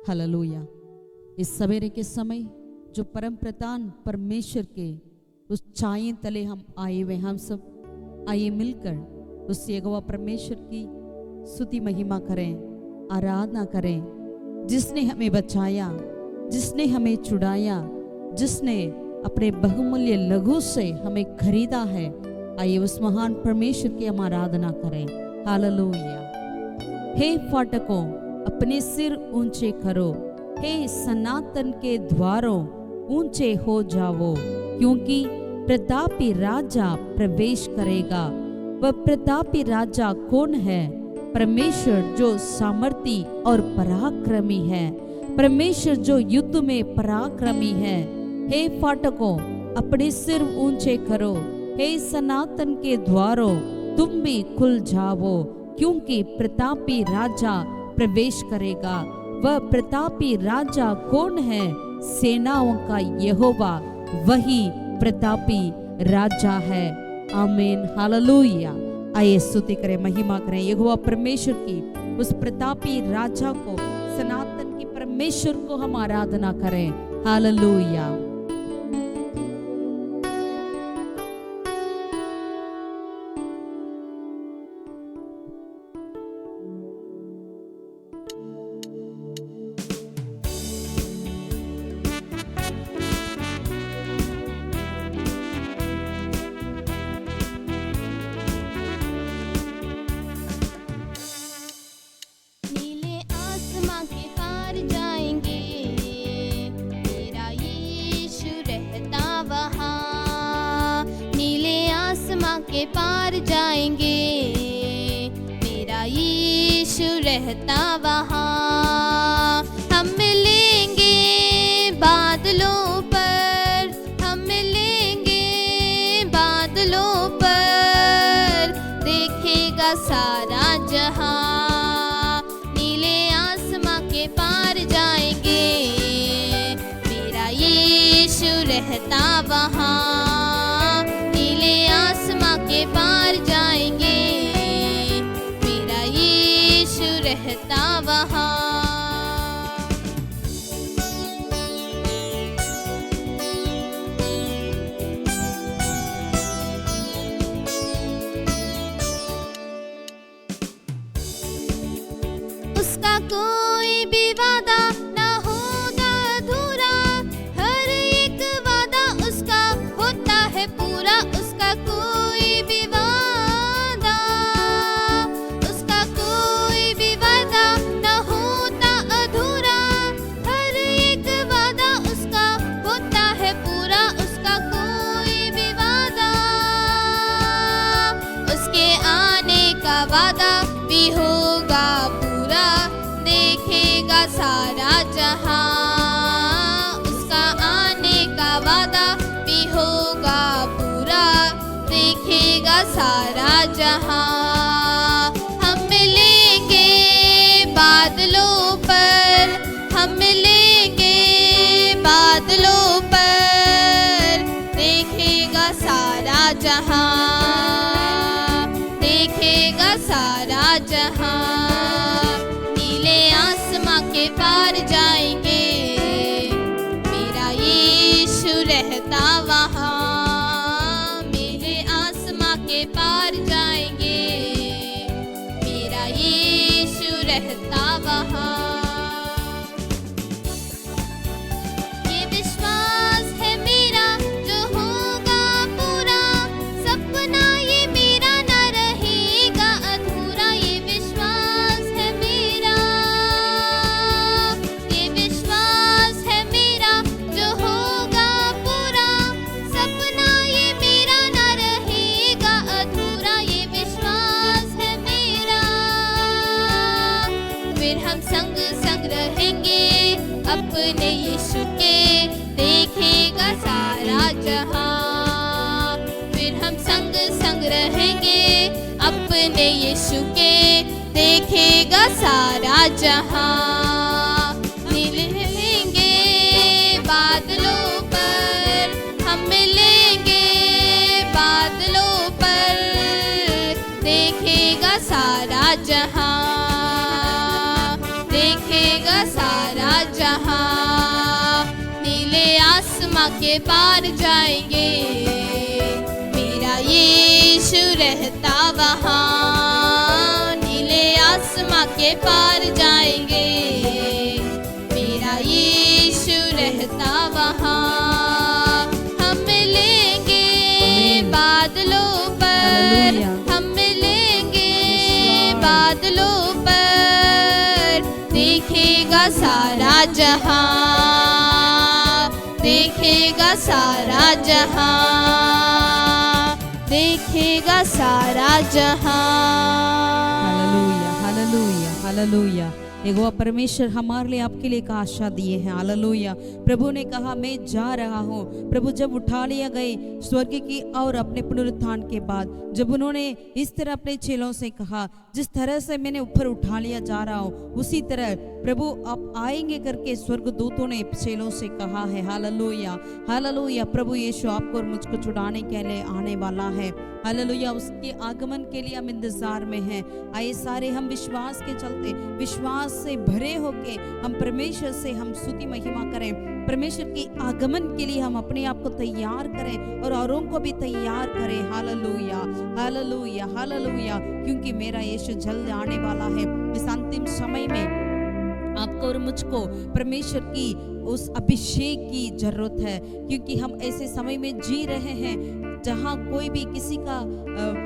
Hallelujah. इस सवेरे के समय जो परम प्रधान परमेश्वर के उस छाये तले हम आए हुए, हम सब आइए मिलकर उस यहोवा परमेश्वर की स्तुति महिमा करें, आराधना करें, जिसने हमें बचाया, जिसने हमें छुड़ाया, जिसने अपने बहुमूल्य लहू से हमें खरीदा है। आइए उस महान परमेश्वर की हम आराधना करें। हालेलुया। हे फाटकों अपने सिर ऊंचे करो, हे सनातन के द्वारों ऊंचे हो जाओ, क्योंकि प्रतापी राजा प्रवेश करेगा। वह प्रतापी राजा कौन है? परमेश्वर जो सामर्थी और पराक्रमी है, परमेश्वर जो युद्ध में पराक्रमी है। हे फाटकों अपने सिर ऊंचे करो, हे सनातन के द्वारों तुम भी खुल जाओ, क्योंकि प्रतापी राजा प्रवेश करेगा। वह प्रतापी राजा कौन है? सेनाओं का यहोवा वही प्रतापी राजा है। आमीन, हालेलुया। आइए स्तुति करें, महिमा करें यहोवा परमेश्वर की, उस प्रतापी राजा को, सनातन की परमेश्वर को हम आराधना करें। हालेलुया। के पार जाएंगे, मेरा यीशु रहता वहाँ। हम मिलेंगे बादलों पर, हम मिलेंगे बादलों पर, देखेगा सारा जहाँ। नीले आसमां के पार जाएंगे, मेरा यीशु रहता वहाँ। के पार जाएंगे, मेरा यीशु रहता वहाँ। उसका कोई भी वादा ना होगा अधूरा, हर एक वादा उसका होता है पूरा। उसका कोई वादा भी होगा पूरा, देखेगा सारा जहां। उसका आने का वादा भी होगा पूरा, देखेगा सारा जहां। हम मिलेंगे बादलों पर, हम मिलेंगे बादलों पर, देखेगा सारा जहां, सारा जहां। नीले आसमां के पार जाएंगे, मेरा यीशु रहता वहाँ। मेरे आसमां के पार जाएंगे, मेरा यीशु रहता वहाँ। ये विश्वास है मेरा जो होगा पूरा, सपना ये मेरा न रहेगा अधूरा। ये विश्वास है मेरा, ये विश्वास है मेरा जो होगा पूरा, सपना ये मेरा न रहेगा अधूरा। ये विश्वास है मेरा। फिर हम संग संग रहेंगे अपने यीशु के, देखेगा सारा जहां। फिर हम संग संग रहेंगे अपने यीशु के, देखेगा सारा जहां। मिलेंगे बादलों पर, हम मिलेंगे बादलों पर, देखेगा सारा जहां, देखेगा सारा आसमां के पार जाएंगे, मेरा यीशु रहता वहाँ। नीले आसमां के पार जाएंगे, मेरा यीशु रहता वहाँ। हम मिलेंगे बादलों पर, हालेलुया। हम मिलेंगे बादलों पर, देखेगा सारा जहां, देखेगा सारा जहां, देखेगा सारा जहां। Hallelujah, hallelujah, hallelujah. यहोवा परमेश्वर हमारे लिए, आपके लिए एक आशा दिए हैं। हालेलुया। प्रभु ने कहा मैं जा रहा हूँ। प्रभु जब उठा लिया गए स्वर्ग की और अपने पुनरुत्थान के बाद जब उन्होंने इस तरह अपने चेलों से कहा, जिस तरह से मैंने ऊपर उठा लिया जा रहा हूँ उसी तरह प्रभु आप आएंगे करके स्वर्गदूतों ने चेलों से कहा है। Hallelujah, hallelujah. प्रभु यीशु आपको और मुझको छुड़ाने के लिए आने वाला है। हालेलुया। उसके आगमन के लिए हम इंतजार में हैं। आइए सारे हम विश्वास के चलते, विश्वास से भरे होके हम परमेश्वर से हम स्तुति महिमा करें। परमेश्वर के आगमन के लिए हम अपने आप को तैयार करें और औरों को भी तैयार करें। Hallelujah, hallelujah, hallelujah. क्योंकि मेरा यीशु जल्द आने वाला है। इस अंतिम समय में आपको और मुझको परमेश्वर की उस अभिषेक की जरूरत है, क्योंकि हम ऐसे समय में जी रहे हैं जहाँ कोई भी किसी का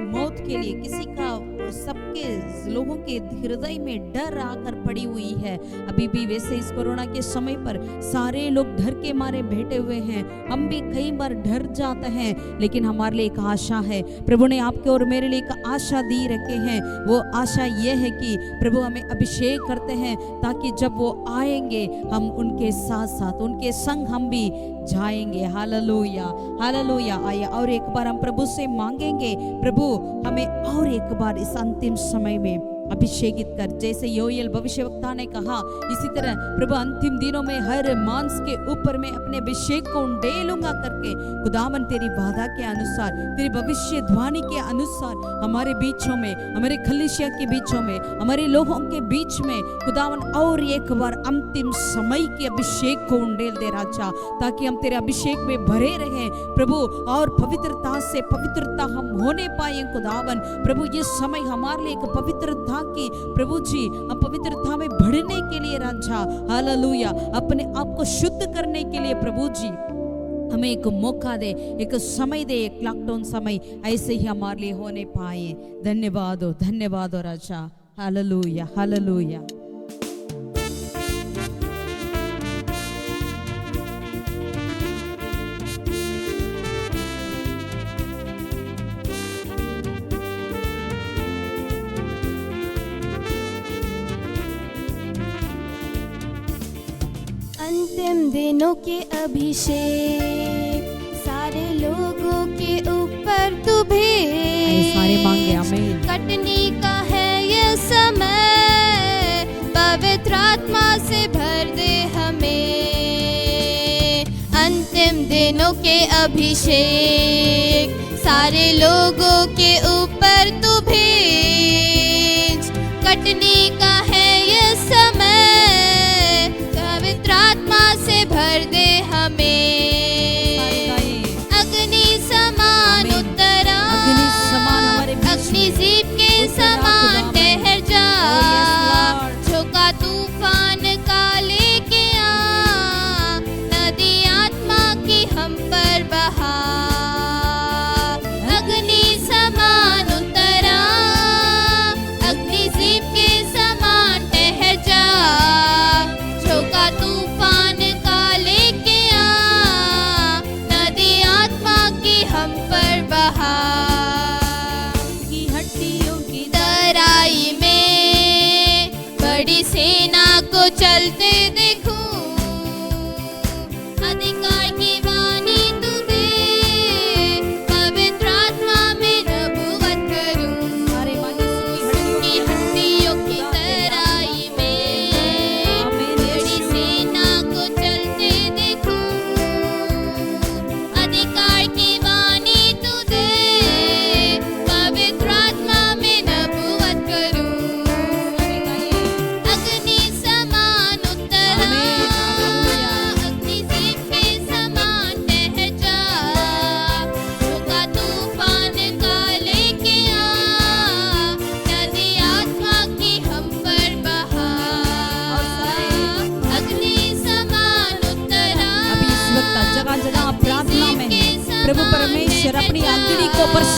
मौत के लिए, किसी का, सबके लोगों के हृदय में डर आकर पड़ी हुई है। अभी भी वैसे इस कोरोना के समय पर सारे लोग डर के मारे बैठे हुए हैं। हम भी कई बार डर जाते हैं, लेकिन हमारे लिए एक आशा है। प्रभु ने आपके और मेरे लिए एक आशा दी रखे हैं। वो आशा ये है कि प्रभु हमें अभिषेक करते हैं ताकि जब वो आएंगे हम उनके साथ साथ, उनके संग हम भी जाएंगे। Hallelujah, hallelujah. आइए और एक बार हम प्रभु से मांगेंगे, प्रभु हमें और एक बार इस अंतिम समय में अभिषेकित कर। जैसे योएल भविष्यवक्ता ने कहा, इसी तरह प्रभु अंतिम दिनों में हर मांस के ऊपर मैं अपने अभिषेक को उंडेलूंगा करके खुदावन तेरी वादा के अनुसार, तेरी भविष्यवाणी के अनुसार हमारे बीचों में, हमारे खलीसिया के बीचों में, हमारे लोगों के बीच में खुदावन और एक बार अंतिम समय के अभिषेक को उंडेल दे राजा, ताकि हम तेरे अभिषेक में भरे रहें प्रभु, और पवित्रता से पवित्रता हम होने पाए खुदावन। प्रभु ये समय हमारे लिए एक पवित्रता की, प्रभु जी हम पवित्रता में बढ़ने के लिए राजा, हालेलुया, अपने आप को शुद्ध करने के लिए प्रभु जी हमें एक मौका दे, एक समय दे, एक लॉकडाउन समय ऐसे ही हमारे लिए होने पाए। धन्यवाद हो, धन्यवाद हो राजा। Hallelujah, hallelujah. अंतिम दिनों के अभिषेक सारे लोगों के ऊपर तू भेज, सारे मांगे आमीन। कटनी का है ये समय, पवित्र आत्मा से भर दे हमें। अंतिम दिनों के अभिषेक सारे लोगों के ऊपर तू भेज, कटनी का है ये समय, पवित्र आत्मा से भर दे हमें। अग्नि समान उतरा, अग्नि समान हमारे बीच में, अग्नि जीप के समान ठहर जा, झोंका तूफान का लेके आ, नदी आत्मा की हम पर बहा। अग्नि समान उतरा, अग्नि जीप के समान ठहर जा, झोंका तूफान का लेके आ, नदी आत्मा की हम पर बहा। की हड्डियों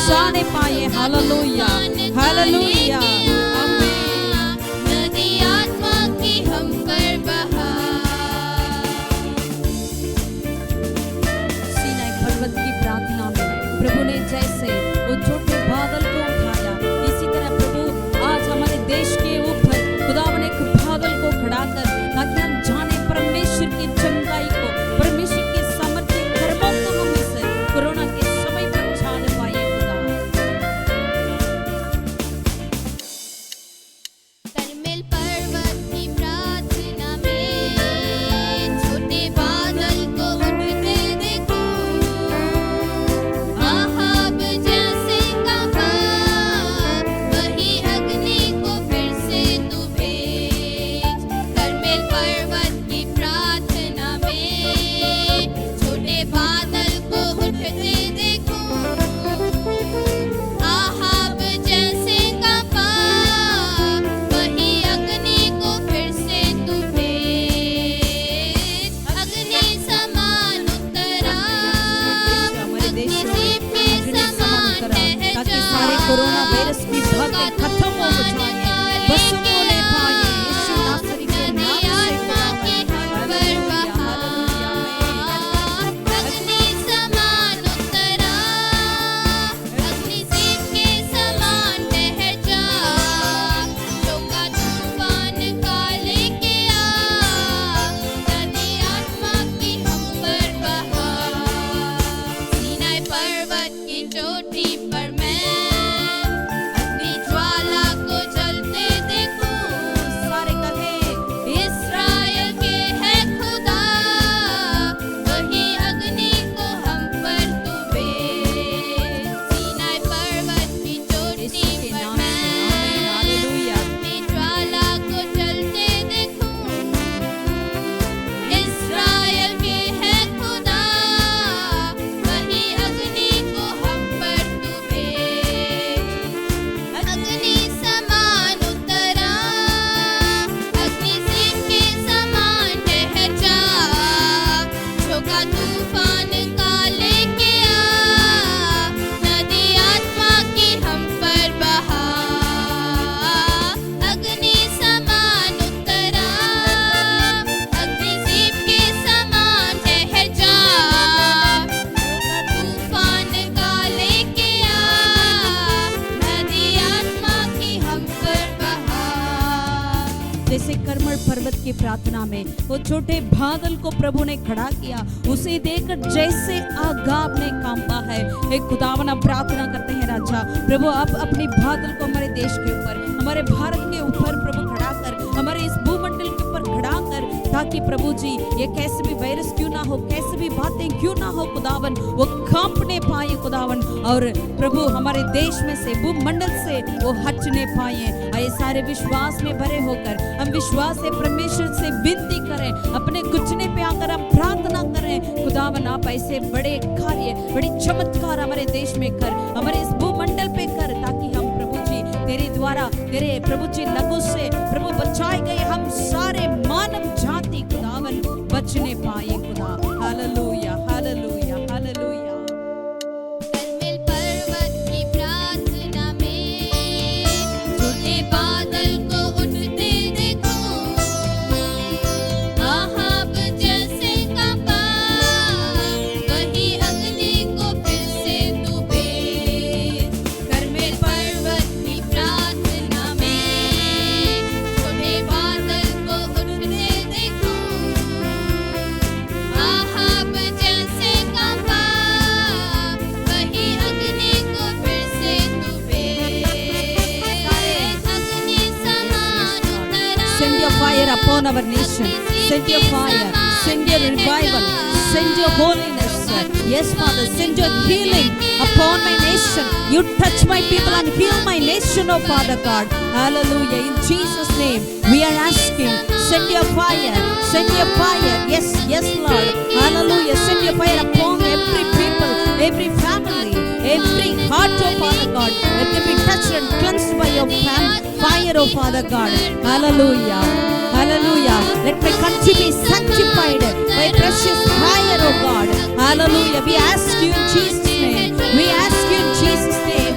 जाने पाए। हालेलुया हालेलुया नदी आत्मा की हम पर बहा। सीनाई पर्वत की प्रार्थना में प्रभु ने जैसे वो छोटे बादल को उठाया, इसी तरह प्रभु आज हमारे देश के ऊपर खुदावन एक बादल को खड़ा कर, ताकि हम जाने परमेश्वर की चंगाई को, परमेश्वर की सामर्थ्य कर्मों को हम इस कोरोना के समय पर जान पाए। खुदा करमेल पर्वत की प्रार्थना में छोटे बादल को उठते देखो। आहाब जैसे कांपा, वही अग्नि को फिर से तू भेज। करमेल पर्वत की प्रार्थना में छोटे बादल को उठते देखो। आहाब जैसे कांपा, वही अग्नि को फिर से तू भेज। अग्नि समान उतरा, हमारे देश अग्नि में सीप के अग्नि समान समान करा, ठहर ताकि जा। सारे कोरोना वायरस की बातें खत्म हो जाए, बस होने पाए। यीशु नासरी के नाम नदी से आत्मा की हम पर बहा। अग्नि समान उतरा, अग्नि सीप के समान ठहर जा। चौका तूफान का लेके आ, नदी आत्मा की हम पर बहा। सीनाई पर्वत की चोटी पर मैं अग्नि ज्वाला को जलते देखूं। सारे कहे इस्राएल के है खुदा, वही अग्नि को हम पर तू भेज। सीनाई पर्वत की चोटी यीशु के पर नाम से मैं आमीन हालेलुया। अग्नि ज्वाला को जलते देखूं। इस्राएल के है खुदा, वही अग्नि को हम पर तू भेज। अग्नि समान उतरा, अग्नि सीप के समान ठहर जा। झोंका तूफान का लेके आ, नदी आत्मा की हम पर बहा। अग्नि समान उतरा, अग्नि सीप के समान ठहर जा। तूफान का लेके आ, नदी आत्मा की हम पर बहा। जैसे करमल पर्वत की प्रार्थना में वो छोटे बादल को प्रभु ने खड़ा किया, उसे देखकर जैसे आगाब ने कांपा है। एक खुदावन हम प्रार्थना करते हैं राजा प्रभु, आप अपनी बादल को हमारे देश के ऊपर, हमारे भारत के ऊपर प्रभु खड़ा कर, हमारे इस भूमंडल के ऊपर खड़ा कर, ताकि प्रभु जी ये कैसे भी वायरस क्यों ना हो, कैसे भी बातें क्यों ना हो खुदावन, वो कांपने पाए खुदावन, और प्रभु हमारे देश में से, भूमंडल से वो हटने पाए। आए सारे विश्वास में भरे होकर हम विश्वास से परमेश्वर से विनती करें, अपने घुटने पे आकर हम प्रार्थना करें। खुदावन आप ऐसे बड़े कार्य, बड़े चमत्कार हमारे देश में कर, हमारे इस भूमंडल पे कर, ताकि हम प्रभु जी तेरे द्वारा, तेरे प्रभु जी लहू से प्रभु बचाए गए हम सारे मानव जाति खुदावन बचने पाए खुदा। Hallelujah hallelujah hallelujah. करमेल पर्वत की प्रार्थना में छोटे बादल को उठते देखो। आहाब जैसे कांपा, वही अग्नि को फिर से तू भेज। करमेल पर्वत की प्रार्थना में छोटे बादल को उठते देखो। आहाब जैसे कांपा, वही अग्नि को फिर से तू भेज। अग्नि समान उतरा, Send your fire upon our nation. Send your fire. Send your revival. Send your holiness. Yes, Father. Send your healing upon my nation. You touch my people and heal my nation, oh Father God. Hallelujah. In Jesus' name, we are asking. Send your fire. Send your fire. Yes, yes, Lord. Hallelujah. Send your fire upon every people, every family, every heart, oh Father God. Let them be touched and cleansed by your fire, oh Father God. Hallelujah. Hallelujah. Let my country be sanctified by precious fire, oh God. Hallelujah. We ask you in Jesus' name. We ask you in Jesus' name.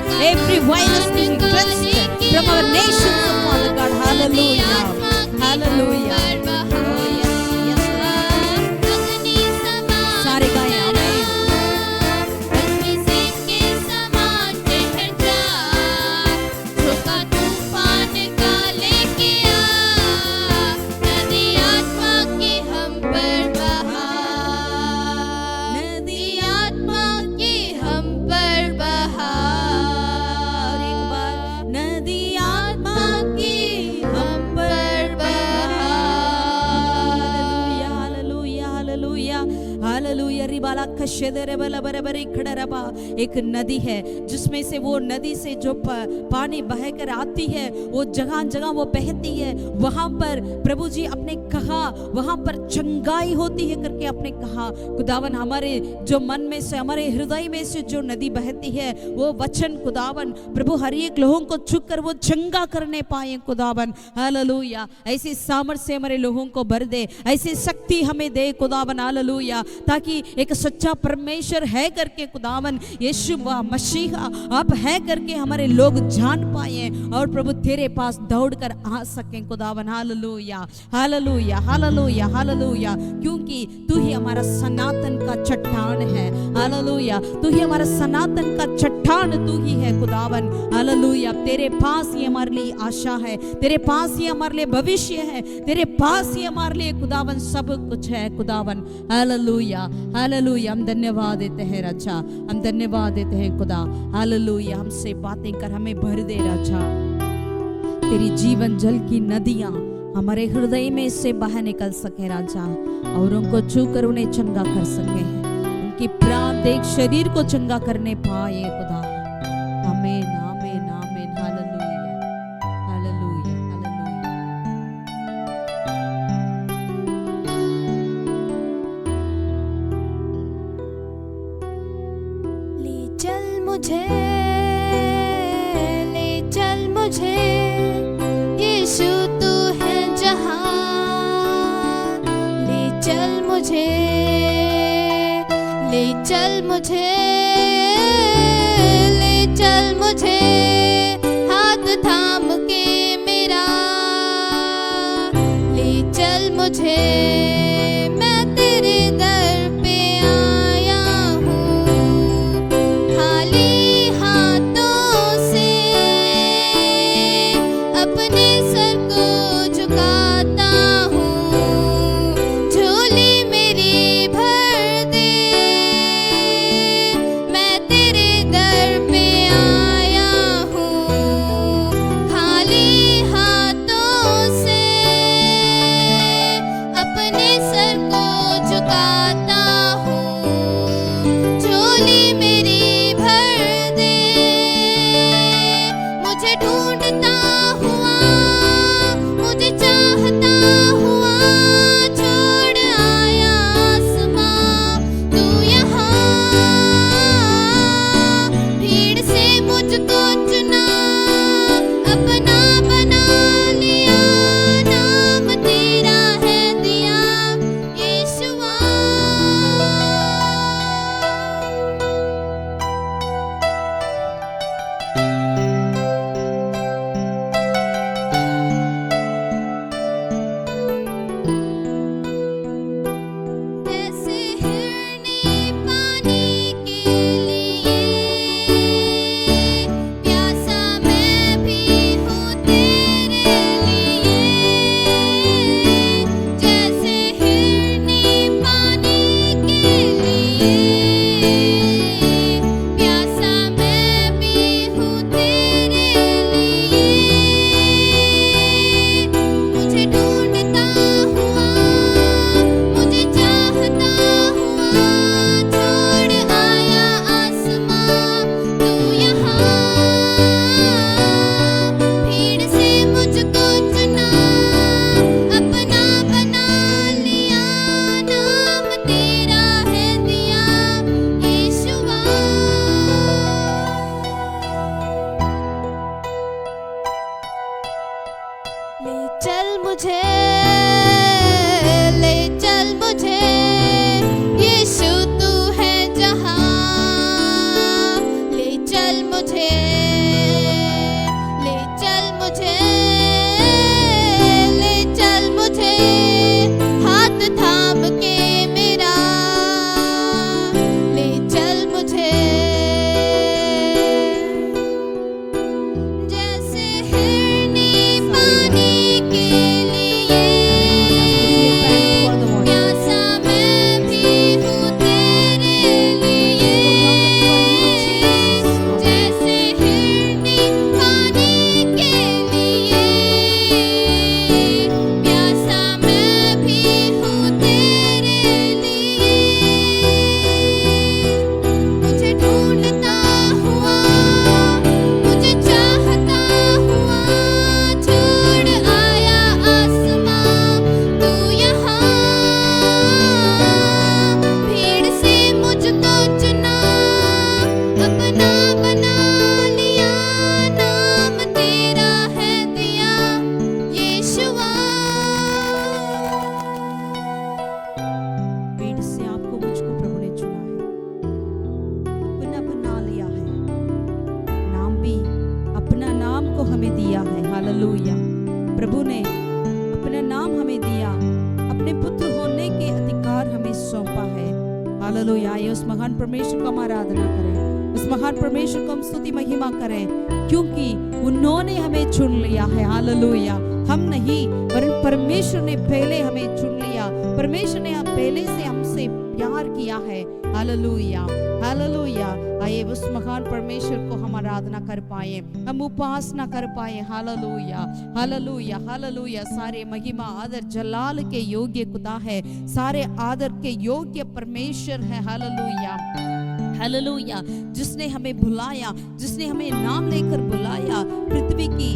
बाला खशेदरे बला बरबरी खड़रबा, एक नदी है जिसमें से वो नदी से जो पानी बहकर आती है, वो जगह जगह वो बहती है। वहां पर प्रभु जी आपने कहा वहां पर चंगाई होती है करके आपने कहा। खुदावन हमारे जो मन में से, हमारे हृदय में से जो नदी बहती है, वो वचन खुदावन प्रभु हर एक लोगों को छूकर वो चंगा करने पाए खुदावन। हालेलुया, ऐसी सामर्थ्य से हमारे लोगों को भर दे, ऐसी शक्ति हमें दे खुदावन। हालेलुया, ताकि एक सच्चा परमेश्वर है करके खुदावन, यीशु मसीहा आप है करके हमारे लोग जान पाए और प्रभु तेरे पास दौड़ कर आ सके खुदावन। हालेलुया, हालेलुया, हालेलुया, हालेलुया, क्योंकि तू ही हमारा सनातन का चट्टान है। हालेलुया, तू ही हमारा सनातन का चट्टान तू ही है खुदावन। हालेलुया, तेरे पास ही हमारे लिए आशा है, तेरे पास ही हमारे लिए भविष्य है, तेरे पास ही हमारे लिए खुदावन सब कुछ है खुदावन। हालेलुया, हालेलुया, हम धन्यवाद देते हैं राजा, हम धन्यवाद देते हैं खुदा। हालेलुया, हमसे बातें कर, हमें भर दे राजा। तेरी जीवन जल की नदियां हमारे हृदय में से बाहर निकल सके राजा, और उनको छूकर उन्हें चंगा कर सके, उनकी प्राण देख शरीर को चंगा करने पाए खुदा। आमीन, आमीन, आमीन। Hallelujah, hallelujah, hallelujah. ले चल मुझे, ले चल मुझे, यीशु तू है जहां। ले चल मुझे, ले चल मुझे, ले चल मुझे, हाथ थाम के मेरा। ले चल मुझे, मैं तेरे दर पे आया हूँ, खाली हाथों से अपने सर को झुकाता हूँ। झोली मेरी भर दे, मैं तेरे दर पे आया हूँ, खाली हाथों से अपने सर को झुकाता हूँ। झोली मेरी भर दे, मुझे ढूंढता हुआ, मुझे चाहता हुआ, छोड़ आया आसमां तू यहाँ। भीड़ से मुझको चुना, अपना बना लिया, नाम तेरा है दिया यीशुआ। जैसे हिरनी पानी के लिए, प्यासा मैं भी हूँ तेरे लिए। जैसे हिरनी पानी के लिए, प्यासा मैं भी हूँ तेरे लिए। मुझे ढूंढता हुआ, मुझे चाहता हुआ, छोड़ आया आसमां तू यहाँ। भीड़ से मुझको चुना, अपना बना लिया, नाम तेरा है दिया यीशुआ। ले चल मुझे, ले चल मुझे, यीशु तू है जहां। ले चल मुझे, ले चल मुझे, ले चल मुझे, हाथ थाम के मेरा। ले चल मुझे, जैसे हिरनी पानी के लिए, को हमें दिया है। हालेलुया। प्रभु ने अपना नाम हमें दिया, अपने पुत्र होने के अधिकार हमें सौंपा है। हालेलुया। आइए उस महान परमेश्वर को हम आराधना करें, उस महान परमेश्वर को हम स्तुति महिमा करें, क्योंकि उन्होंने हमें चुन लिया है। हालेलुया। हम नहीं, वरन परमेश्वर ने पहले हमें चुन लिया। परमेश्वर ने पहले से हमसे प्यार किया है। Hallelujah, hallelujah. आइए उस महान परमेश्वर को हम आराधना कर पाए, हम उपासना कर पाए। Hallelujah, hallelujah, hallelujah. सारे महिमा आदर जलाल के योग्य खुदा है, सारे आदर के योग्य परमेश्वर है। Hallelujah, hallelujah. जिसने हमें बुलाया, जिसने हमें नाम लेकर बुलाया, पृथ्वी की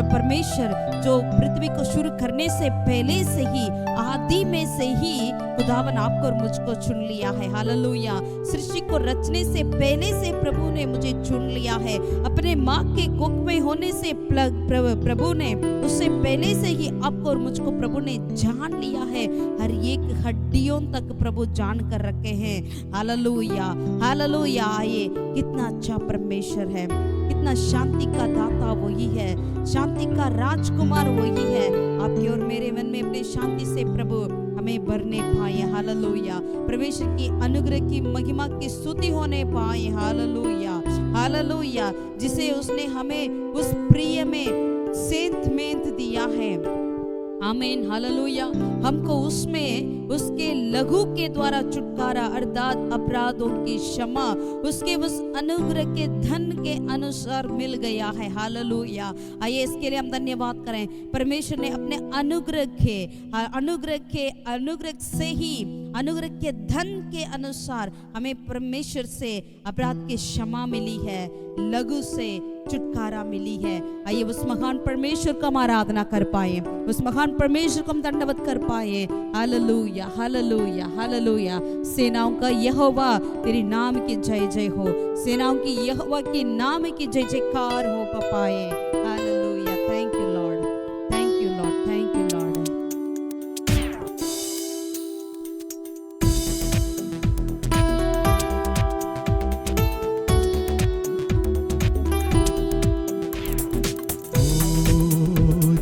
परमेश्वर जो पृथ्वी को शुरू करने से पहले से ही, आदि में से ही खुदावन आपको और मुझको चुन लिया है। हालेलुया। सृष्टि को रचने से पहले से प्रभु ने मुझे चुन लिया है। अपने माँ के कोख में होने से प्रभु ने, उससे पहले से ही आपको और मुझको प्रभु ने जान लिया है। हर एक हड्डियों तक प्रभु जान कर रखे हैं। Hallelujah, hallelujah. आइए, कितना अच्छा परमेश्वर है, कितना शांति का दाता वही है, शांति का राजकुमार वही है। आपके और मेरे मन में अपने शांति से प्रभु हमें भरने पाए। हालेलुया। परमेश्वर की अनुग्रह की महिमा की स्तुति होने पाए। Hallelujah, hallelujah. जिसे उसने हमें उस प्रिय में सेंत मेंत दिया है। आमीन, हालेलुया। हमको उसमें उसके लहू के द्वारा छुटकारा, अर्थात अपराधों की क्षमा उसके उस अनुग्रह के धन के अनुसार मिल गया है। हालेलुया। आइए इसके लिए हम धन्यवाद करें। परमेश्वर ने अपने अनुग्रह से ही, अनुग्रह के धन के अनुसार हमें परमेश्वर से अपराध की क्षमा मिली है, लघु से छुटकारा मिली है। आइए उस महान परमेश्वर को हम आराधना कर पाए, उस महान परमेश्वर को हम दंडवत कर पाए। Hallelujah, hallelujah, hallelujah. सेनाओं का यहोवा तेरे नाम की जय जय हो, सेनाओं की यहोवा के नाम की जय जयकार हो पाए। Hallelujah. Thank you Lord, thank you Lord, thank you Lord.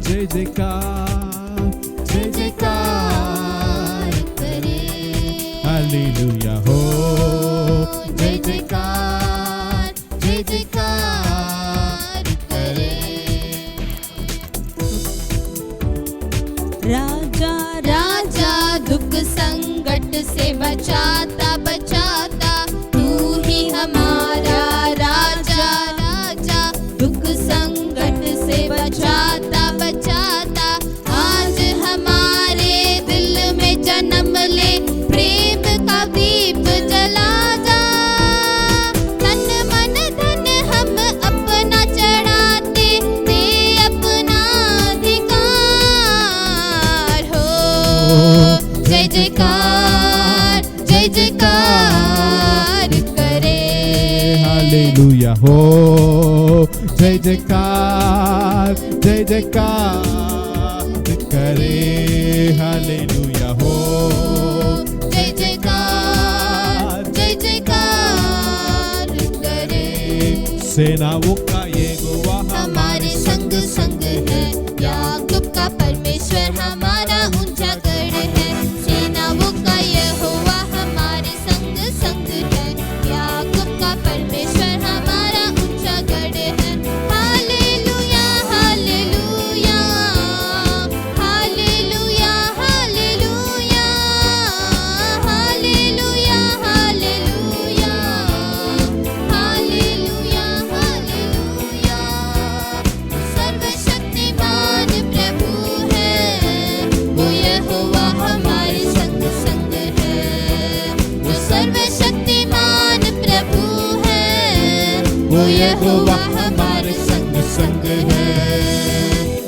जय जयकार, जय जयकार करे। हालेलुया हो। जय जयकार, जय जयकार करे। राजा राजा दुख संकट से बचाता बचाता, तू ही हमारा राजा। राजा दुख संकट से बचाता बचाता, आज हमारे दिल में जन्म ले, प्रेम का दीप जला जा। तन मन धन हम अपना चढ़ाते, दे अपना अधिकार हो। जय जयकार, जय जयकार करे। हालेलुया हो। जय जयकार, जय जयकार करे। हालेलुया हो। जय जयकार, जय जयकार करे। सेनाओं का यहोवा हमारे संग संग है, याकूब का परमेश्वर हमारा ऊंचा गढ़ है। सेनाओं का यहोवा हमारे संग संग है, याकूब का परमेश्वर हमारा ऊंचा गढ़ है। Hallelujah, hallelujah, hallelujah, hallelujah, hallelujah, hallelujah, hallelujah, hallelujah. सर्वशक्तिमान प्रभु है, वो यहोवा हमारे संग संग है। वो सर्वशक्तिमान प्रभु है, वो यहोवा हमारे संग संग है।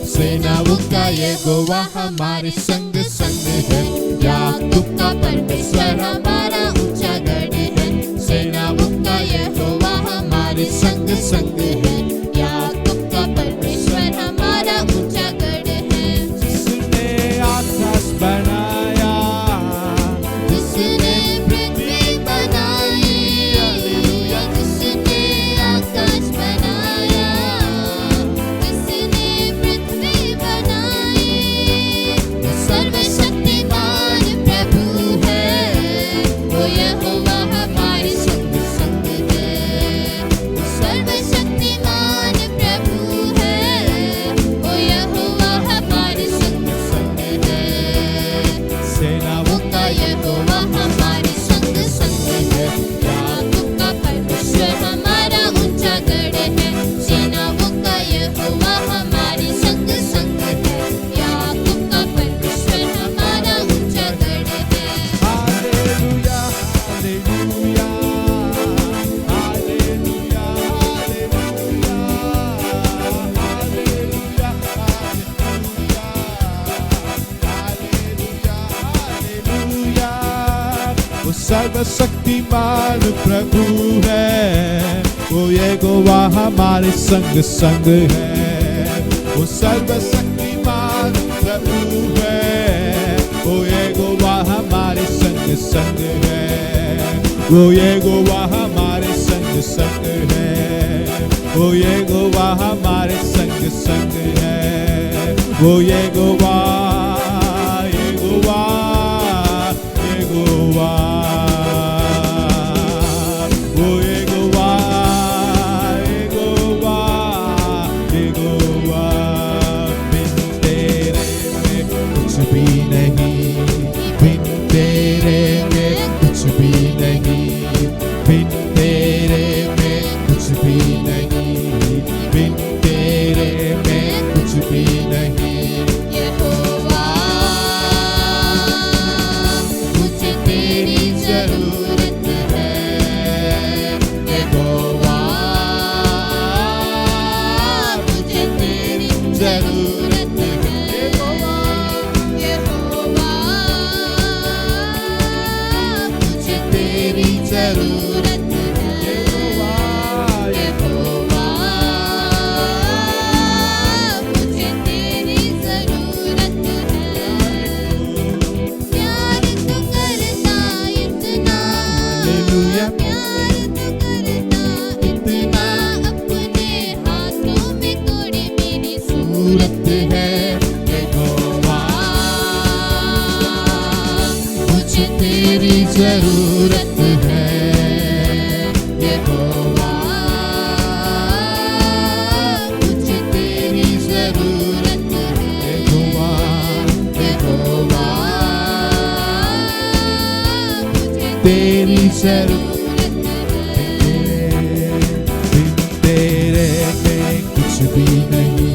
सेनाओं का यहोवा हमारे संग संग है, याकूब का परमेश्वर हमारा ऊंचा गढ़ है। सेनाओं का यहोवा हमारे संग संग है, याकूब का परमेश्वर हमारा ऊंचा गढ़ है। जिसने आकाश बनाया, जिसने पृथ्वी बनाई, जिसने आकाश बनाया, सर्वशक्तिमान प्रभु है, वो यहोवा हमारे संग संग है। वो सर्वशक्तिमान प्रभु है, वो यहोवा हमारे संग संग है। वो यहोवा हमारे संग संग है, वो यहोवा हमारे संग संग है। वो यहोवा यहोवा यहोवा, वो यहोवा यहोवा यहोवा। बिन तेरे में कुछ भी नहीं, बिन तेरे में कुछ भी नहीं, बिन तेरे में कुछ भी नहीं, बिन तेरे में कुछ भी नहीं। यहोवा मुझे तेरी जरूरत है, यहोवा मुझे तेरी जरूरत है, यहोवा मुझे तेरी जरूरत है, यहोवा मुझे तेरी जरूरत है। प्यार तो करता इतना, हालेलुया। प्यार तो करता इतना, अपने हाथों में कोड़ी मेरी सूरत है, यहोवा मुझे तेरी जरूरत है, यहोवा मुझे तेरी जरूरत है, यहोवा यहोवा मुझे तेरी जरूरत है। बिन तेरे में कुछ भी नहीं,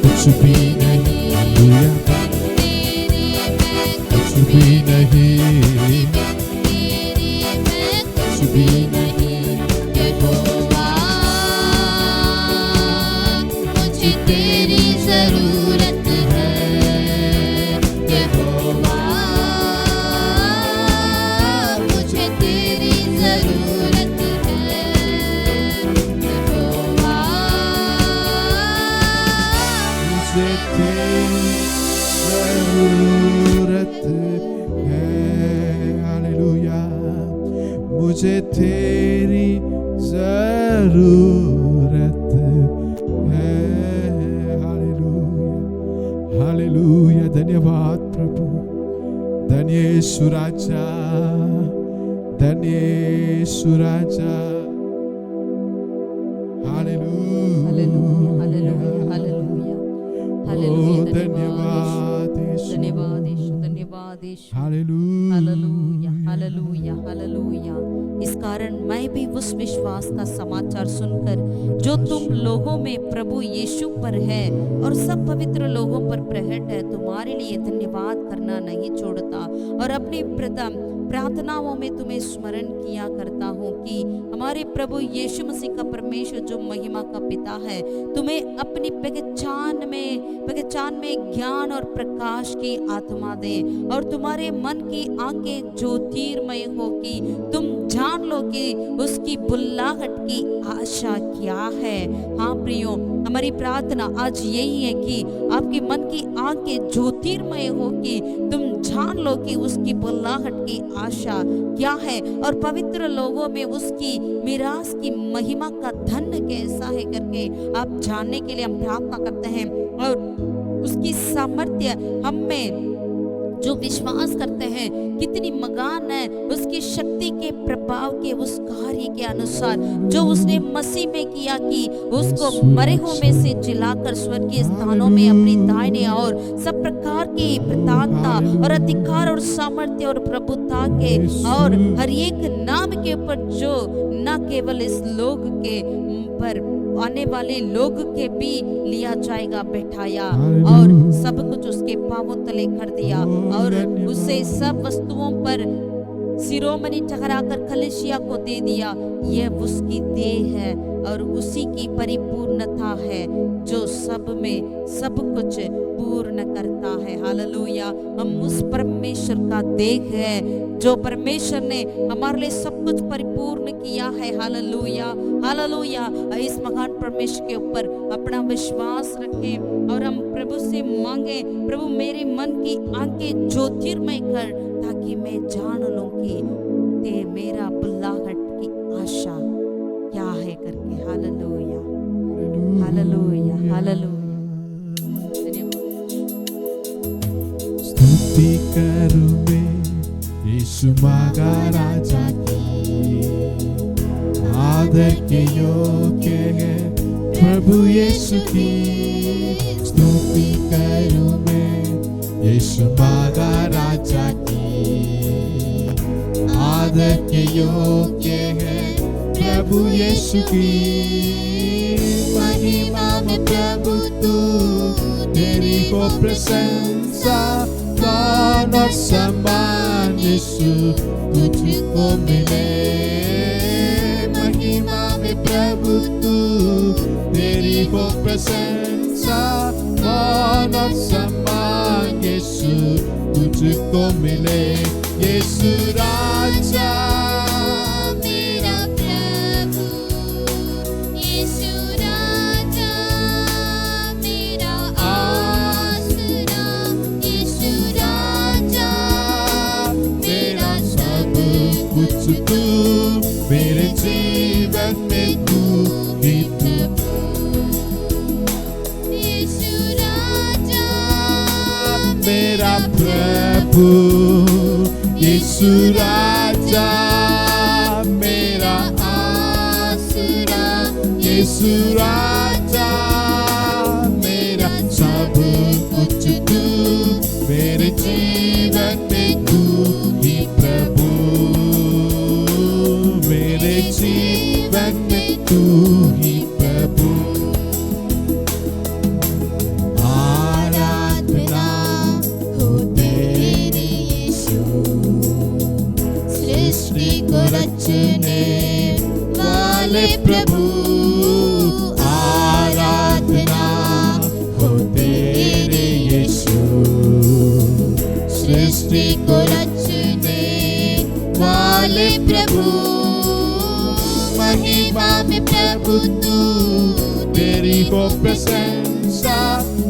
कुछ भी नहीं। हालेलुया। कुछ भी नहीं, कुछ भी नहीं। यहोवा मुझे तेरी जरूरत है, यहोवा मुझे तेरी जरूरत है, यहोवा मुझे तेरी जरूरत है। हालेलुया। मुझे तेरी जरूरत है। Hallelujah hallelujah. धन्यवाद प्रभु, धन्य यीशु राजा, धन्य यीशु राजा। Hallelujah hallelujah hallelujah hallelujah. धन्यवाद यीशु, धन्यवाद यीशु, धन्यवाद यीशु। Hallelujah hallelujah hallelujah hallelujah. इस कारण मैं भी उस विश्वास का समाचार सुनकर जो तुम लोगों में प्रभु यीशु पर है और सब पवित्र लोगों पर प्रकट है, तुम्हारे लिए धन्यवाद करना नहीं छोड़ता और अपनी प्रार्थनाओं में तुम्हें स्मरण किया करता हूँ कि हमारे प्रभु यीशु मसीह का परमेश्वर जो महिमा का पिता है, तुम्हें अपनी पहचान में ज्ञान और प्रकाश की आत्मा दे और तुम्हारे मन की आंखें ज्योतिर्मय हो कि तुम जान लो कि उसकी बुल्लाहट की आशा क्या है। हाँ प्रियो, हमारी प्रार्थना आज यही है कि आपके मन की आंखें ज्योतिर्मय हो कि तुम जान लो कि उसकी बुल्लाहट की आशा क्या है और पवित्र लोगों में उसकी मिरास की महिमा का धन कैसा है करके आप जानने के लिए हम प्रार्थना करते हैं। और उसकी सामर्थ्य हम में जो विश्वास करते हैं कितनी मगान है उसकी शक्ति के प्रभाव के उस कार्य के अनुसार जो उसने मसीह में किया कि उसको मरे हुए में से जिलाकर स्वर्गीय स्थानों में अपनी दाहिने और सब प्रकार की प्रतापता और अधिकार और सामर्थ्य और प्रभुता के और हर एक नाम के ऊपर जो न केवल इस लोक के पर आने वाले लोग के भी लिया जाएगा बैठाया और सब कुछ उसके पांवों तले कर दिया और उसे सब वस्तुओं पर शिरोमणि ठहराकर कलीसिया को दे दिया। यह उसकी देह है और उसी की परिपूर्णता है जो सब में सब कुछ पूर्ण करता है। हालेलुया। हम उस परमेश्वर का देह है जो परमेश्वर ने हमारे लिए सब कुछ परिपूर्ण किया है। Hallelujah, hallelujah. इस महान परमेश्वर के ऊपर अपना विश्वास रखें और हम प्रभु से मांगे, प्रभु मेरे मन की आंखें ज्योतिर्मय कर, ताकि मैं जान लूं कि ते मेरा बुलाहट की आशा क्या है करके। Hallelujah, hallelujah, hallelujah. स्तुति करूं मैं यीशु मगा राजा की, आदर के योग्य है प्रभु यीशु की। स्तुति करूं मैं यीशु मगा राजा की, आदर के योग्य है प्रभु यीशु की। महिमा में प्रभु तू, तेरी हो प्रशंसा, मान और सम्मान यीशु तुझको मिले। महिमा में प्रभु तू, तेरी हो प्रशंसा, मान और सम्मान यीशु तुझको मिले। यीशु राजा मेरा प्रभु, यीशु राजा मेरा आसरा, यीशु राजा मेरा सब कुछ तू, मेरे जीवन में तू ही प्रभु। यीशु राजा मेरा प्रभु, यीशु राजा मेरा आसरा, यीशु राजा मेरा सब कुछ तू, मेरे जीवन में तू ही प्रभु। मेरे जीवन में तू ही प्रभु। आराधना हो तेरी यीशु, सृष्टि को रचने वाले प्रभु। आराधना हो तेरे यीशु, सृष्टि को रचने वाले प्रभु। महिमा में प्रभु तू, तेरी हो प्रशंसा,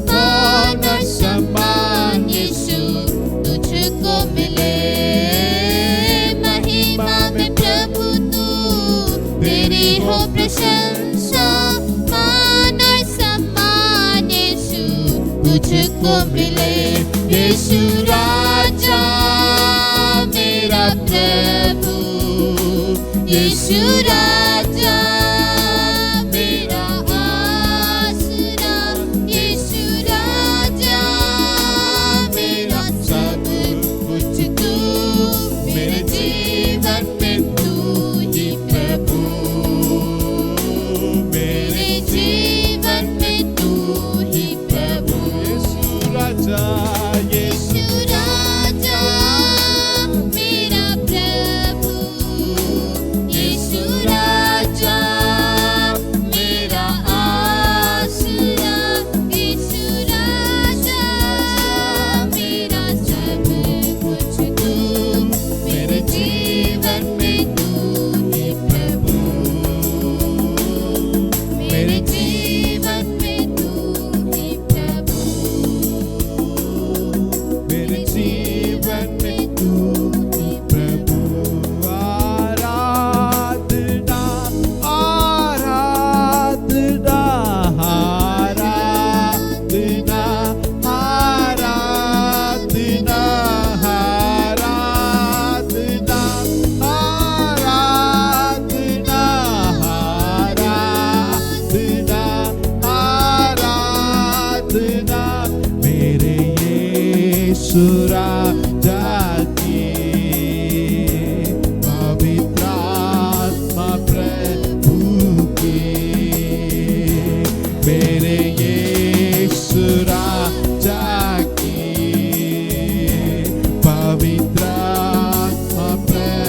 मान और सम्मान यीशु तुझको मिले। महिमा में प्रभु तू, तेरी हो प्रशंसा, मान और सम्मान यीशु तुझको मिले। यीशु राजा मेरा प्रभु, यीशु राजा मेरा आसरा, यीशु राजा मेरा सब कुछ तू, मेरे जीवन में तू ही प्रभु। मेरे जीवन में तू ही प्रभु। यीशु राजा, यीशु यीशु राजा मेरा प्रभु, यीशु राजा मेरा आसरा, यीशु राजा मेरा सब कुछ तू, मेरे जीवन में तू ही प्रभु। मेरे जीवन में तू ही प्रभु। मेरे जीवन में तू ही प्रभु। आराधना, आराधना, आराधना, आराधना, आराधना, आराधना, आराधना, आराधना मेरे यीशु राजा की। पवित्र आत्मा प्रभु की, मेरे यीशु राजा की। पवित्र आत्मा प्रभु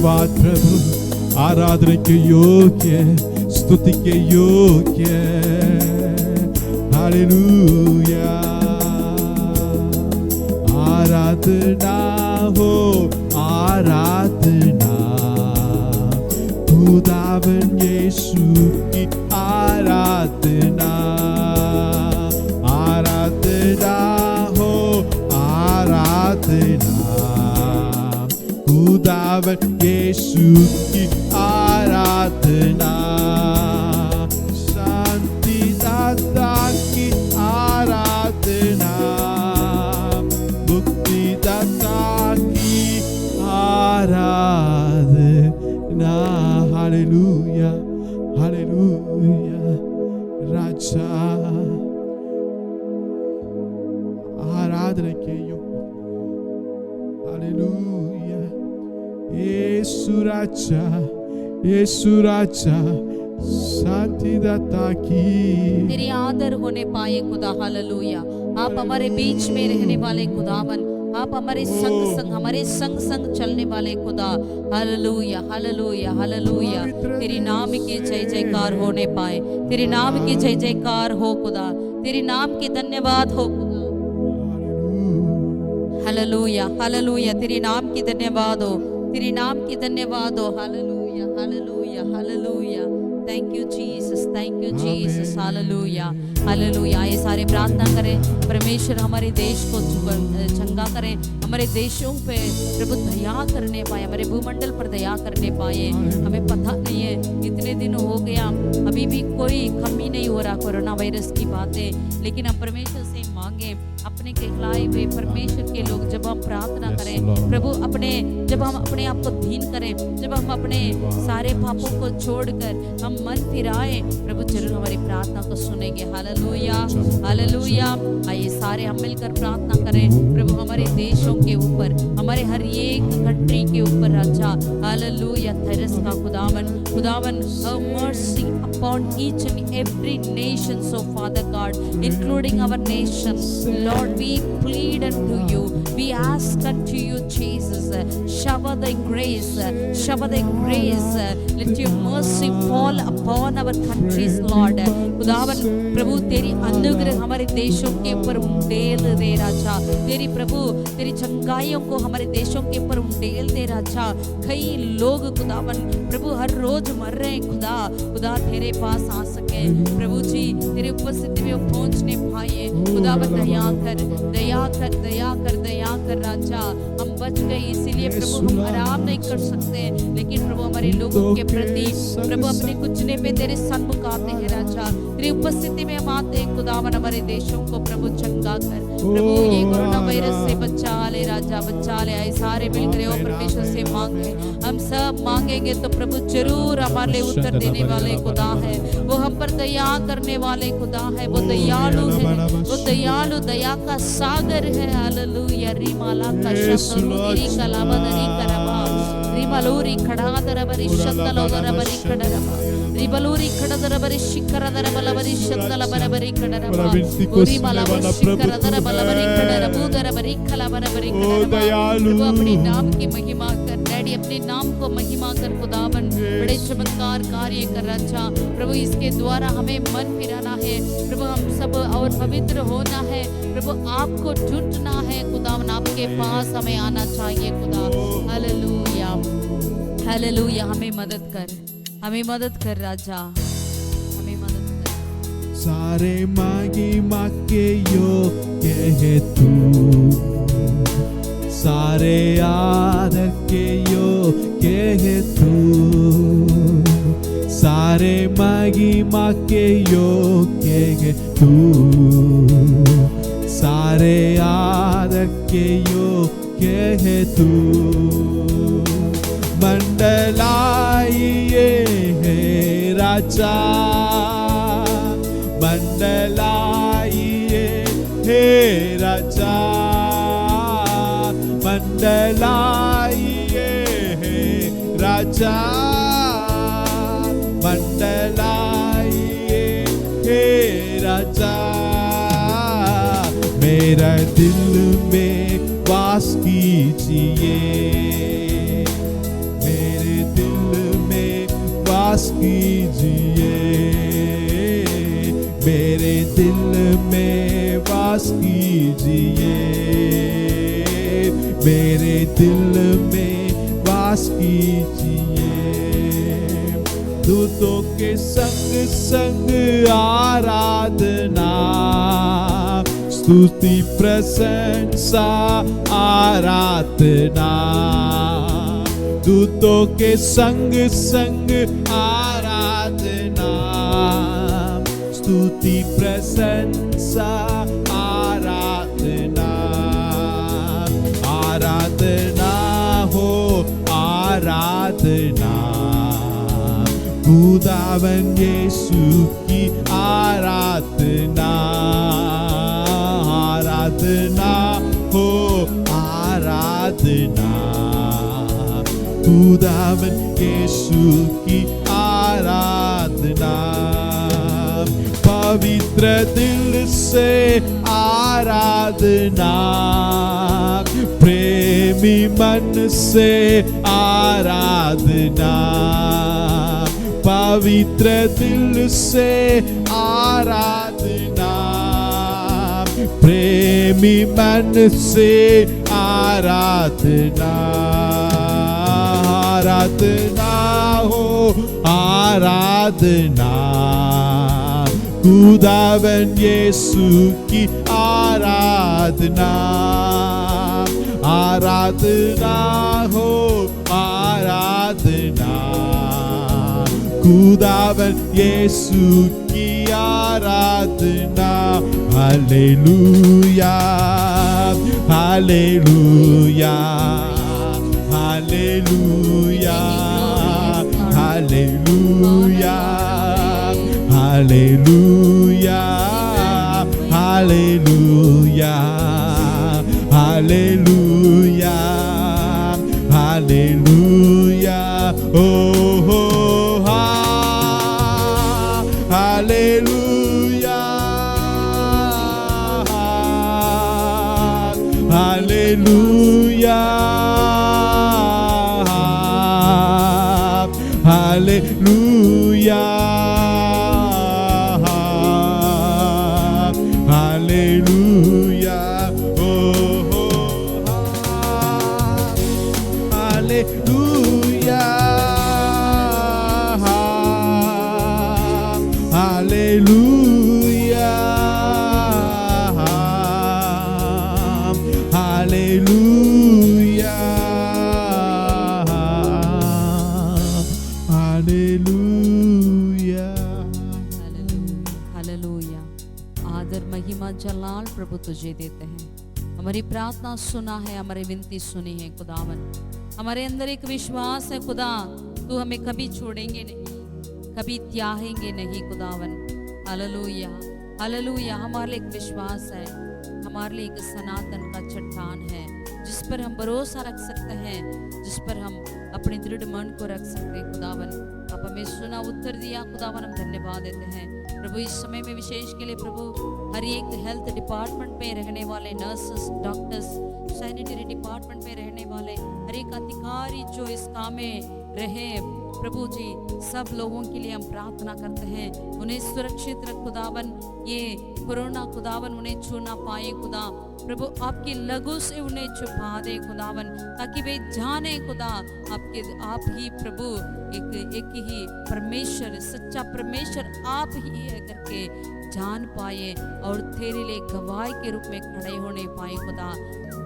धन्यवाद प्रभु, आराधना के योग्य, स्तुति के योग्य। हालेलुया। आराधना हो आराधना, खुदावन यीशु की आराधना। आराधना हो आराधना, खुदावन यीशु की आराधना। शांति दाता की आराधना, मुक्ति दाता की आराधना। Hallelujah hallelujah. राजा आराधना के योग्य। हालेलुया। यीशु राजा, यीशु राजा, शांति दाता की। तेरी आदर होने पाए खुदा। हालेलुया। आप हमारे बीच में रहने वाले खुदावन, आप हमारे संग संग चलने वाले खुदा। Hallelujah hallelujah hallelujah. तेरी नाम की जय जयकार होने पाए, तेरी नाम की जय जयकार हो खुदा, तेरी नाम की धन्यवाद हो खुदा। Hallelujah hallelujah. तेरी नाम की धन्यवाद हो, तेरी नाम की धन्यवाद हो। Hallelujah hallelujah hallelujah. Thank you Jesus, thank you Jesus. Hallelujah hallelujah. ये सारे प्रार्थना करें, परमेश्वर हमारे देश को चंगा करें, हमारे देशों पे प्रभु दया करने पाए, हमारे भूमंडल पर दया करने पाए। हमें पता नहीं है, इतने दिन हो गया, अभी भी कोई कमी नहीं हो रहा कोरोना वायरस की बातें, लेकिन हम परमेश्वर से मांगे, अपने कहलाए हुए परमेश्वर के लोग जब हम प्रार्थना करें प्रभु, जब हम अपने आप को दीन करें, जब हम अपने सारे पापों को छोड़कर हम मन फिराए, प्रभु जरूर हमारी प्रार्थना को सुनेंगे। Hallelujah hallelujah. आइए सारे हम मिलकर प्रार्थना करें प्रभु हमारे देशों के ऊपर, हमारे हर एक कंट्री के ऊपर राजा। हालेलुया। थरस का खुदावन, खुदावन have mercy upon each and every nation, so Father God, including our nation. Lord, we plead unto you, we ask unto you Jesus, shower thy grace, shower thy grace, let your mercy fall upon our countries Lord। खुदावन प्रभु तेरी अनुग्रह हमारे देशों के ऊपर उंडेल दे राजा, तेरी प्रभु तेरी चंगाइयों को हमारे देशों के ऊपर उंडेल दे राजा। कई लोग खुदावन प्रभु हर रोज मर रहे हैं खुदा, खुदा तेरे पास आ सके प्रभु जी, तेरे उपस्थिति में पहुंचने पाए खुदावन। दया कर दया कर दया कर दया कर राजा। हम बच गए इसीलिए प्रभु हम आराम नहीं कर सकते, लेकिन प्रभु हमारे लोगों के प्रति प्रभु अपने कुचने पे तेरे सन्मुख आते हैं राजा, तेरी उपस्थिति में हम आते हैं खुदावन। हमारे देशों को प्रभु चंगा कर प्रभु, ये कोरोना वायरस से बचा ले राजा, बचा ले। आए सारे मिलकर ओ परमेश्वर से मांगे, हम सब मांगेंगे तो प्रभु जरूर हमारे लिए उत्तर देने वाले खुदा है, वो हम पर दया करने वाले खुदा है, वो दयालु है, वो दयालु दया का सागर है। हालेलुया। रिमाला का शतलूरी कलाबदरी करबा, रिमलूरी खड़ादरबरी शतलोदरबरी खड़रबा, रिबलूरी खड़दरबरी शिखरदरबलबरी शतलबरबरी खड़रबा, रिमला शिखरदरबलबरी खड़रबूदरबरी खलाबरबरी खड़रबा। प्रभु अपने नाम की महिमा कर डैडी, अपने नाम को महिमा कर खुदावन, बड़े चमत्कार कार्य कर राजा प्रभु। इसके द्वारा हमें मन फिराना है प्रभु, हम सब और पवित्र होना है प्रभु, आपको ढूंढना है खुदावन, आपके पास हमें आना चाहिए खुदा। Hallelujah hallelujah. हमें मदद कर, हमें मदद कर राजा, हमें मदद कर। सारे महिमा के योग्य है तू, सारे आदर के योग्य है तू, सारे महिमा के योग्य है तू, सारे आदर के योग्य है तू। मंडलाइए है राजा, मंडलाइए है राजा, मंडलाइए है राजा, मंडलाइए है राजा। मेरा दिल में वास कीजिए, वास कीजिए, मेरे दिल में वास कीजिए, मेरे दिल में वास कीजिए। दूतों के संग संग आराधना, स्तुति प्रशंसा आराधना, दूतों के संग संग आराधना, स्तुति प्रशंसा आराधना, आराधना हो आराधना, खुदावन यीशु की आराधना, आराधना हो आराधना, खुदावन यीशु की आराधना, पवित्र दिल से आराधना, प्रेमी मन से आराधना, पवित्र दिल से आराधना, प्रेमी मन से आराधना, आराधना हो आराधना, खुदावन यीशु की आराधना, आराधना हो आराधना, खुदावन यीशु की आराधना। Hallelujah hallelujah hallelujah hallelujah hallelujah hallelujah hallelujah hallelujah ओ हो हालेलुया हालेलुया हालेलुया हालेलुया ओ हो hallelujah hallelujah hallelujah hallelujah. Hallelujah. आदर महिमा जलाल प्रभु तुझे देते हैं। हमारी प्रार्थना सुना है, हमारी विनती सुनी है खुदावन। हमारे अंदर एक विश्वास है खुदा, तू हमें कभी छोड़ेंगे नहीं, कभी त्यागेंगे नहीं खुदावन। Hallelujah hallelujah. हमारे लिए एक विश्वास है, हमारे लिए एक सनातन का चट्टान है जिस पर हम भरोसा रख सकते हैं, जिस पर हम अपने दृढ़ मन को रख सकते हैं खुदावन। आप हमें सुना, उत्तर दिया खुदावन, हम धन्यवाद देते हैं प्रभु। इस समय में विशेष के लिए प्रभु हर एक हेल्थ डिपार्टमेंट में रहने वाले नर्सेस, डॉक्टर्स, सैनिटरी डिपार्टमेंट में रहने वाले हर एक अधिकारी जो इस काम में रहे प्रभु जी, सब लोगों के लिए हम प्रार्थना करते हैं, उन्हें सुरक्षित रख खुदावन। ये कोरोना खुदावन उन्हें छू ना पाए खुदा प्रभु, आपकी लगू से उन्हें छुपा दे खुदावन, ताकि वे जाने खुदा आप ही प्रभु एक ही परमेश्वर, सच्चा परमेश्वर आप ही है करके जान पाए और तेरे लिए गवाह के रूप में खड़े होने पाए खुदा,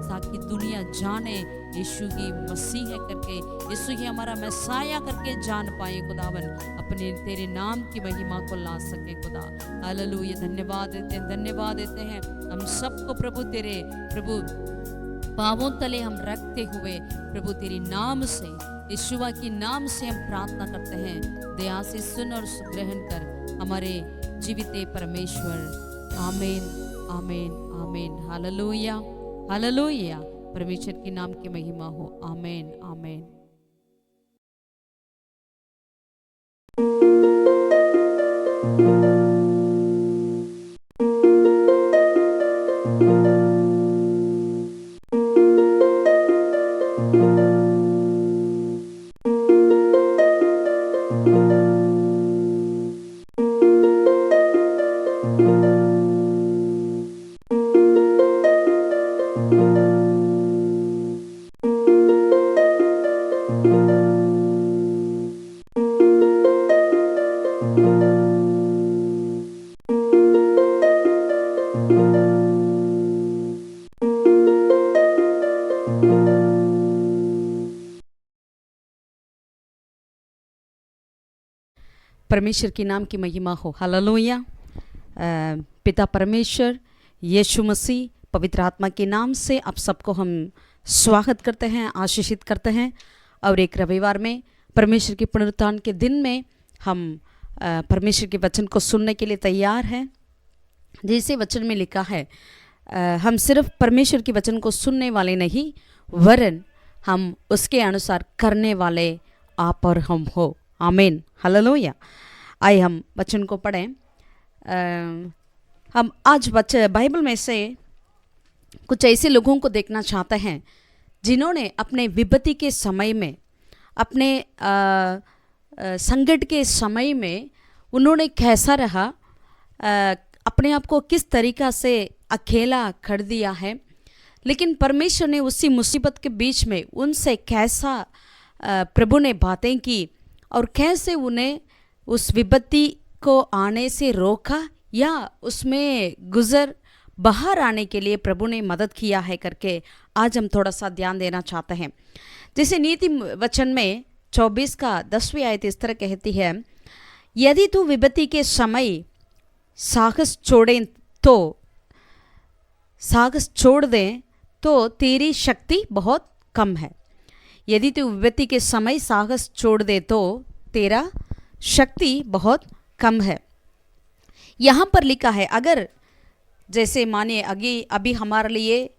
ताकि दुनिया जाने यीशु ही मसीह है करके, यीशु ही हमारा मैसाया करके जान पाए खुदावन, अपने तेरे नाम की महिमा को ला सके खुदा। हालेलुया। धन्यवाद देते हैं हम सबको प्रभु, तेरे प्रभु पांवों तले हम रखते हुए प्रभु तेरे नाम से, यीशुआ की नाम से हम प्रार्थना करते हैं। दया से सुन और ग्रहण कर हमारे जीवित परमेश्वर। आमीन आमीन आमीन। Hallelujah hallelujah. परमेश्वर के नाम की महिमा हो। आमीन आमीन। परमेश्वर के नाम की महिमा हो। हालेलुया। पिता परमेश्वर, यीशु मसीह, पवित्र आत्मा के नाम से आप सबको हम स्वागत करते हैं, आशीषित करते हैं। और एक रविवार में परमेश्वर के पुनरुत्थान के दिन में हम परमेश्वर के वचन को सुनने के लिए तैयार हैं। जैसे वचन में लिखा है, हम सिर्फ परमेश्वर के वचन को सुनने वाले नहीं, वरन हम उसके अनुसार करने वाले आप और हम हो। आमीन। हालेलुया। आइए हम वचन को पढ़ें। हम आज बाइबल में से कुछ ऐसे लोगों को देखना चाहते हैं जिन्होंने अपने विपत्ति के समय में, अपने संकट के समय में उन्होंने कैसा रहा, अपने आप को किस तरीक़ा से अकेला कर दिया है, लेकिन परमेश्वर ने उसी मुसीबत के बीच में उनसे कैसा प्रभु ने बातें की और कैसे उन्हें उस विपत्ति को आने से रोका या उसमें गुजर बाहर आने के लिए प्रभु ने मदद किया है करके आज हम थोड़ा सा ध्यान देना चाहते हैं। जैसे नीति वचन में 24 का 10वीं आयत इस तरह कहती है, यदि तू विपत्ति के समय साहस छोड़ दे तो तेरी शक्ति बहुत कम है। यदि तू विपत्ति के समय साहस छोड़ दे तो तेरा शक्ति बहुत कम है। यहाँ पर लिखा है, अगर जैसे मानिए अभी हमारे लिए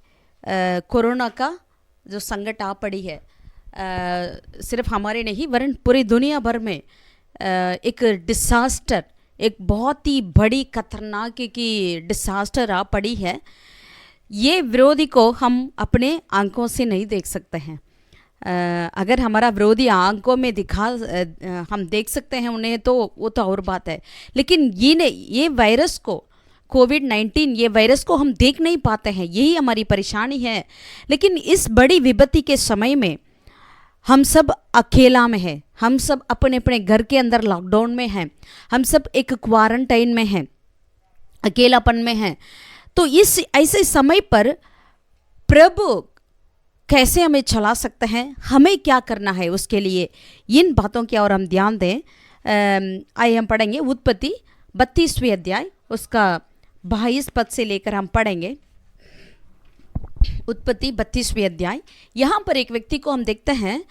कोरोना का जो संकट आ पड़ी है, सिर्फ हमारे नहीं वरन पूरी दुनिया भर में एक डिसास्टर, एक बहुत ही बड़ी खतरनाक की डिसास्टर आ पड़ी है। ये विरोधी को हम अपने आंखों से नहीं देख सकते हैं। अगर हमारा विरोधी आंखों में हम देख सकते हैं उन्हें तो वो तो और बात है, लेकिन ये वायरस को, कोविड-19 ये वायरस को हम देख नहीं पाते हैं, यही हमारी परेशानी है। लेकिन इस बड़ी विपत्ति के समय में हम सब अकेला में हैं, हम सब अपने अपने घर के अंदर लॉकडाउन में हैं, हम सब एक क्वारंटाइन में हैं, अकेलापन में हैं। तो इस ऐसे समय पर प्रभु कैसे हमें चला सकते हैं, हमें क्या करना है, उसके लिए इन बातों की और हम ध्यान दें। आइए हम पढ़ेंगे उत्पत्ति 32वें अध्याय, उसका 22 पद से लेकर हम पढ़ेंगे। उत्पत्ति 32वें अध्याय। यहाँ पर एक व्यक्ति को हम देखते हैं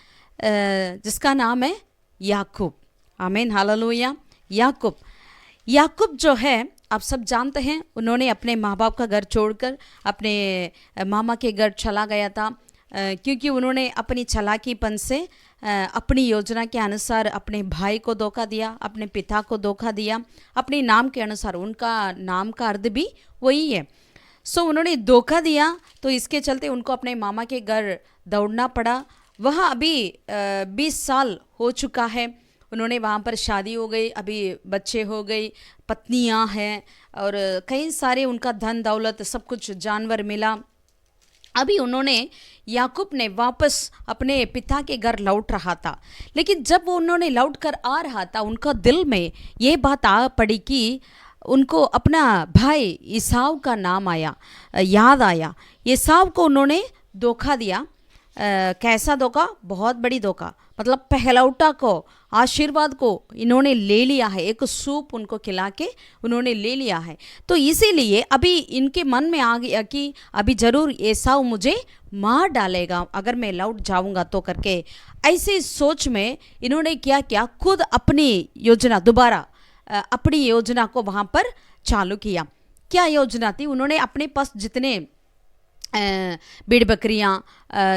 जिसका नाम है याकूब। आमीन। हालेलुया। याकूब जो है, आप सब जानते हैं, उन्होंने अपने माँ बाप का घर छोड़कर अपने मामा के घर चला गया था, क्योंकि उन्होंने अपनी चालाकीपन से अपनी योजना के अनुसार अपने भाई को धोखा दिया, अपने पिता को धोखा दिया, अपने नाम के अनुसार। उनका नाम का अर्थ भी वही है। सो उन्होंने धोखा दिया, तो इसके चलते उनको अपने मामा के घर दौड़ना पड़ा। वह अभी 20 साल हो चुका है, उन्होंने वहाँ पर शादी हो गई, अभी बच्चे हो गई, पत्नियाँ हैं और कई सारे उनका धन दौलत सब कुछ, जानवर मिला। अभी याकूब ने वापस अपने पिता के घर लौट रहा था, लेकिन जब उन्होंने लौट कर आ रहा था, उनका दिल में ये बात आ पड़ी कि उनको अपना भाई ईसाव का नाम याद आया। ईसाव को उन्होंने धोखा दिया। कैसा धोखा? बहुत बड़ी धोखा। मतलब पहलौटा को, आशीर्वाद को इन्होंने ले लिया है, एक सूप उनको खिला के उन्होंने ले लिया है। तो इसीलिए अभी इनके मन में आ गया कि अभी ज़रूर एसाव मुझे मार डालेगा अगर मैं लौट जाऊंगा तो करके। ऐसे सोच में इन्होंने क्या किया, खुद अपनी योजना दोबारा अपनी योजना को वहाँ पर चालू किया। क्या योजना थी? उन्होंने अपने पास जितने भेड़ बकरियाँ,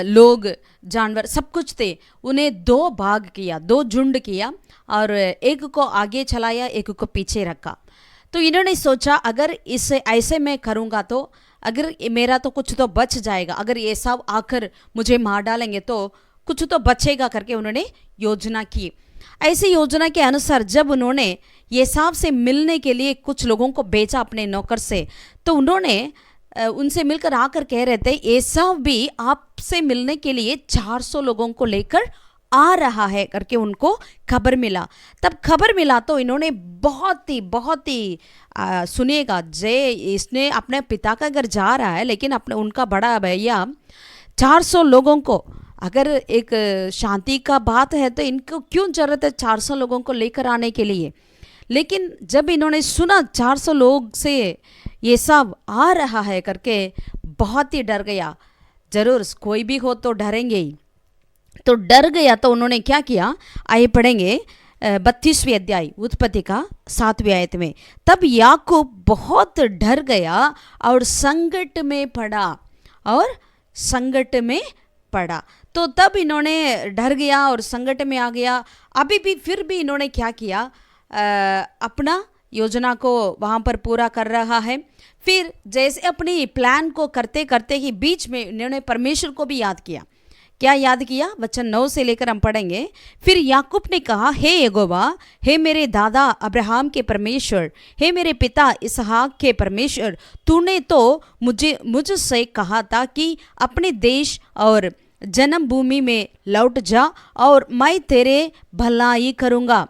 लोग, जानवर सब कुछ थे, उन्हें 2 भाग किया, 2 झुंड किया और एक को आगे चलाया, एक को पीछे रखा। तो इन्होंने सोचा अगर इसे ऐसे मैं करूँगा तो अगर मेरा तो कुछ तो बच जाएगा, अगर ये सब आकर मुझे मार डालेंगे तो कुछ तो बचेगा करके उन्होंने योजना की। ऐसी योजना के अनुसार जब उन्होंने एसाव से मिलने के लिए कुछ लोगों को भेजा अपने नौकर से, तो उन्होंने उनसे मिलकर आकर कह रहे थे एसाव भी आपसे मिलने के लिए 400 लोगों को लेकर आ रहा है करके उनको खबर मिला। तब खबर मिला तो इन्होंने बहुत ही सुनिएगा, इसने अपने पिता का घर जा रहा है, लेकिन उनका बड़ा भैया 400 लोगों को अगर एक शांति का बात है तो इनको क्यों जरूरत है 400 लोगों को लेकर आने के लिए। लेकिन जब इन्होंने सुना 400 लोग से ये सब आ रहा है करके बहुत ही डर गया। जरूर कोई भी हो तो डरेंगे ही, तो डर गया तो उन्होंने क्या किया, आइए पढ़ेंगे 32वें अध्याय उत्पत्ति का 7वें आयत में। तब याकूब बहुत डर गया और संकट में पड़ा, और संकट में पड़ा। तो तब इन्होंने डर गया और संकट में आ गया। अभी भी फिर भी इन्होंने क्या किया, अपना योजना को वहाँ पर पूरा कर रहा है। फिर जैसे अपनी प्लान को करते करते ही बीच में इन्होंने परमेश्वर को भी याद किया। क्या याद किया, वचन 9 से लेकर हम पढ़ेंगे। फिर याकूब ने कहा, हे यहोवा, हे मेरे दादा अब्राहम के परमेश्वर, हे मेरे पिता इसहाक के परमेश्वर, तूने तो मुझसे कहा था कि अपने देश और जन्मभूमि में लौट जा और मैं तेरे भलाई करूँगा।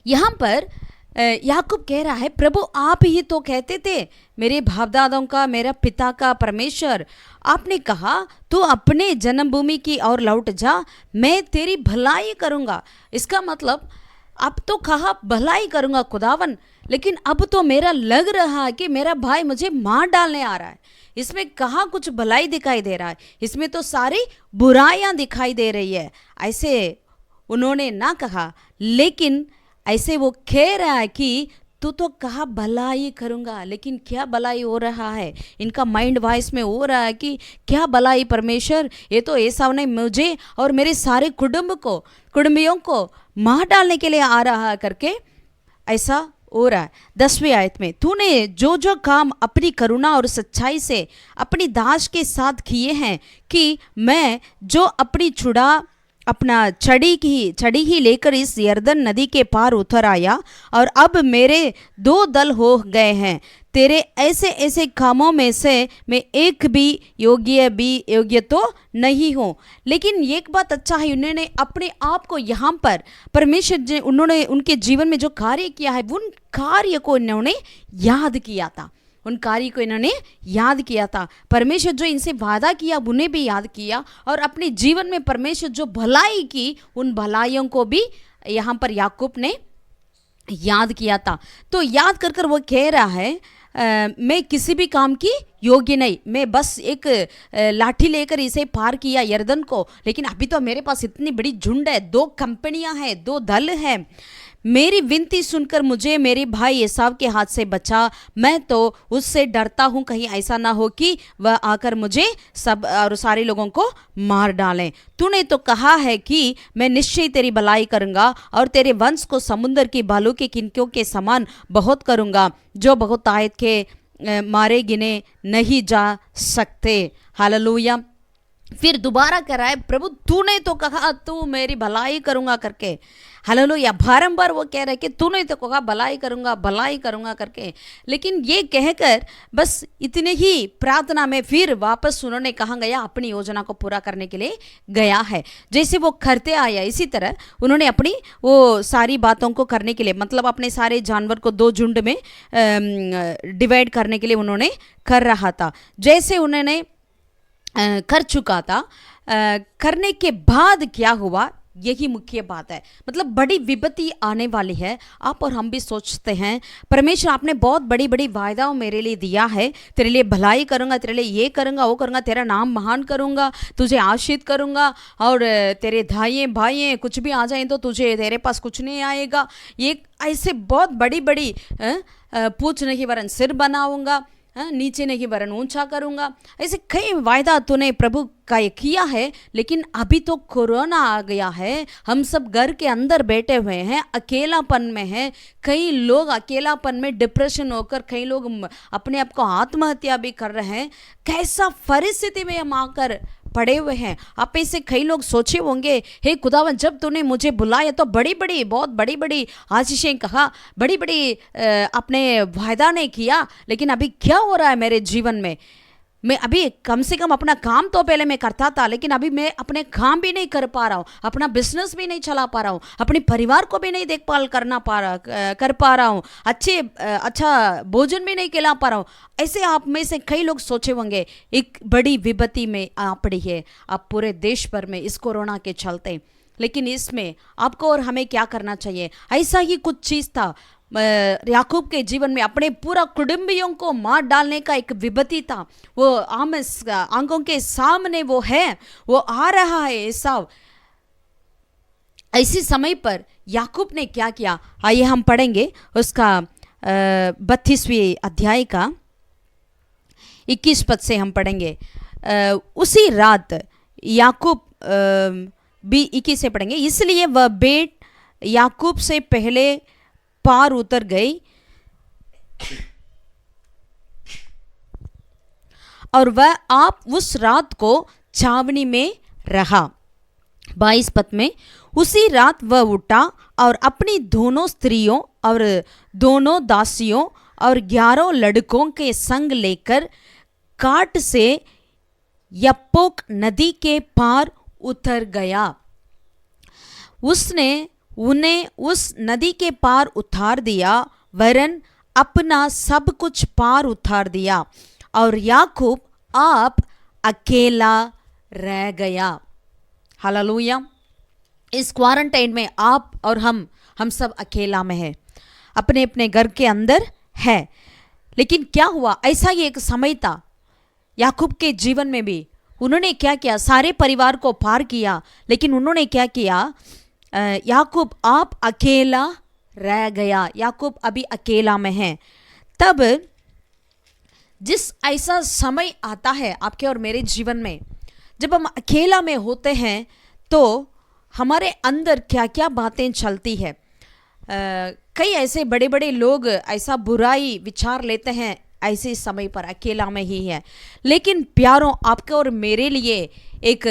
यहाँ पर याकूब कह रहा है, प्रभु आप ही तो कहते थे, मेरे बाप दादाओं का, मेरा पिता का परमेश्वर, आपने कहा तू अपने जन्मभूमि की ओर लौट जा, मैं तेरी भलाई करूँगा। इसका मतलब अब तो कहा भलाई करूँगा खुदावन, लेकिन अब तो मेरा लग रहा है कि मेरा भाई मुझे मार डालने आ रहा है। इसमें कहाँ कुछ भलाई दिखाई दे रहा है, इसमें तो सारी बुराइयाँ दिखाई दे रही है। ऐसे उन्होंने ना कहा, लेकिन ऐसे वो कह रहा है कि तू तो कहा भलाई करूँगा, लेकिन क्या भलाई हो रहा है। इनका माइंड वॉइस में हो रहा है कि क्या भलाई परमेश्वर, ये तो एसाव ने मुझे और मेरे सारे कुटुंबियों को मार डालने के लिए आ रहा है करके ऐसा हो रहा है। 10वें आयत में, तूने जो जो काम अपनी करुणा और सच्चाई से अपनी दास के साथ किए हैं, कि मैं जो अपना छड़ी ही लेकर इस यरदन नदी के पार उतर आया, और अब मेरे 2 दल हो गए हैं। तेरे ऐसे ऐसे कामों में से मैं एक भी योग्य तो नहीं हूँ। लेकिन एक बात अच्छा है, उन्होंने अपने आप को यहाँ पर परमेश्वर उन्होंने उनके जीवन में जो कार्य किया है, उन कार्य को इन्होंने याद किया था। उन कार्य को इन्होंने याद किया था। परमेश्वर जो इनसे वादा किया उन्हें भी याद किया, और अपने जीवन में परमेश्वर जो भलाई की उन भलाइयों को भी यहाँ पर याकूब ने याद किया था। तो याद कर कर वो कह रहा है, मैं किसी भी काम की योग्य नहीं, मैं बस एक लाठी लेकर इसे पार किया यरदन को, लेकिन अभी तो मेरे पास इतनी बड़ी झुंड है, 2 कंपनियां हैं, 2 दल हैं। मेरी विनती सुनकर मुझे मेरे भाई एसाव के हाथ से बचा। मैं तो उससे डरता हूँ, कहीं ऐसा ना हो कि वह आकर मुझे सब और सारे लोगों को मार डालें। तूने तो कहा है कि मैं निश्चय तेरी भलाई करूँगा और तेरे वंश को समुद्र की बालू के किनकों के समान बहुत करूँगा, जो बहुत आयत के मारे गिने नहीं जा सकते। हालेलुया। फिर दोबारा कह रहा है, प्रभु तूने तो कहा तू मेरी भलाई करूँगा करके। हालेलुया। बारंबार वो कह रहे कि तूने तो कहा भलाई करूँगा करके। लेकिन ये कहकर बस इतने ही प्रार्थना में फिर वापस उन्होंने कहाँ गया, अपनी योजना को पूरा करने के लिए गया है। जैसे वो करते आया, इसी तरह उन्होंने अपनी वो सारी बातों को करने के लिए, मतलब अपने सारे जानवर को 2 झुंड में डिवाइड करने के लिए उन्होंने कर रहा था। जैसे उन्होंने कर चुका था, करने के बाद क्या हुआ, यही मुख्य बात है। मतलब बड़ी विपत्ति आने वाली है। आप और हम भी सोचते हैं, परमेश्वर आपने बहुत बड़ी बड़ी वायदाओं मेरे लिए दिया है, तेरे लिए भलाई करूँगा, तेरे लिए ये करूँगा वो करूँगा, तेरा नाम महान करूँगा, तुझे आशीष करूँगा, और तेरे भाइयों कुछ भी आ जाए तो तेरे पास कुछ नहीं आएगा। ये ऐसे बहुत बड़ी बड़ी पूछ नहीं वरन सिर बनाऊँगा, नीचे नहीं वरन ऊंचा करूँगा, ऐसे कई वायदा तूने प्रभु का किया है। लेकिन अभी तो कोरोना आ गया है, हम सब घर के अंदर बैठे हुए हैं, अकेलापन में हैं। कई लोग अकेलापन में डिप्रेशन होकर कई लोग अपने आप को आत्महत्या भी कर रहे हैं। कैसा परिस्थिति में हम आकर पड़े हुए हैं। आप ऐसे कई लोग सोचे होंगे, हे खुदावन जब तूने मुझे बुलाया तो बहुत बड़ी बड़ी आशीषें कहा, बड़ी बड़ी अपने वायदा ने किया, लेकिन अभी क्या हो रहा है मेरे जीवन में। मैं अभी कम से कम अपना काम तो पहले मैं करता था, लेकिन अभी मैं अपने काम भी नहीं कर पा रहा हूँ, अपना बिजनेस भी नहीं चला पा रहा हूँ, अपने परिवार को भी नहीं देखभाल कर पा रहा हूँ, अच्छा भोजन भी नहीं खिला पा रहा हूँ। ऐसे आप में से कई लोग सोचे होंगे एक बड़ी विपत्ति में आ पड़ी है आप पूरे देश भर में इस कोरोना के चलते। लेकिन इसमें आपको और हमें क्या करना चाहिए? ऐसा ही कुछ चीज़ था याकूब के जीवन में, अपने पूरा कुटुंबियों को मार डालने का एक विपत्ति था। वो आंखों के सामने वो है, वो आ रहा है एसाव। ऐसे समय पर याकूब ने क्या किया? आइए हम पढ़ेंगे उसका 32वें अध्याय का 21 पद से हम पढ़ेंगे। उसी रात याकूब 21 से पढ़ेंगे। इसलिए वह बेट याकूब से पहले पार उतर गई और वह आप उस रात को छावनी में रहा। 22 पद में, उसी रात वह उठा और अपनी दोनों स्त्रियों और दोनों दासियों और 11 लड़कों के संग लेकर काट से यप्पोक नदी के पार उतर गया। उसने उन्हें उस नदी के पार उतार दिया, वरन अपना सब कुछ पार उतार दिया, और याकूब आप अकेला रह गया। हालेलुया। इस क्वारंटाइन में आप और हम सब अकेला में है, अपने अपने घर के अंदर है। लेकिन क्या हुआ? ऐसा ही एक समय था याकूब के जीवन में भी। उन्होंने क्या किया? सारे परिवार को पार किया, लेकिन उन्होंने क्या किया? याकूब आप अकेला रह गया। याकूब अभी अकेला में है। तब जिस ऐसा समय आता है आपके और मेरे जीवन में, जब हम अकेला में होते हैं, तो हमारे अंदर क्या क्या बातें चलती है। कई ऐसे बड़े बड़े लोग ऐसा बुराई विचार लेते हैं ऐसे समय पर, अकेला में ही है। लेकिन प्यारों, आपके और मेरे लिए एक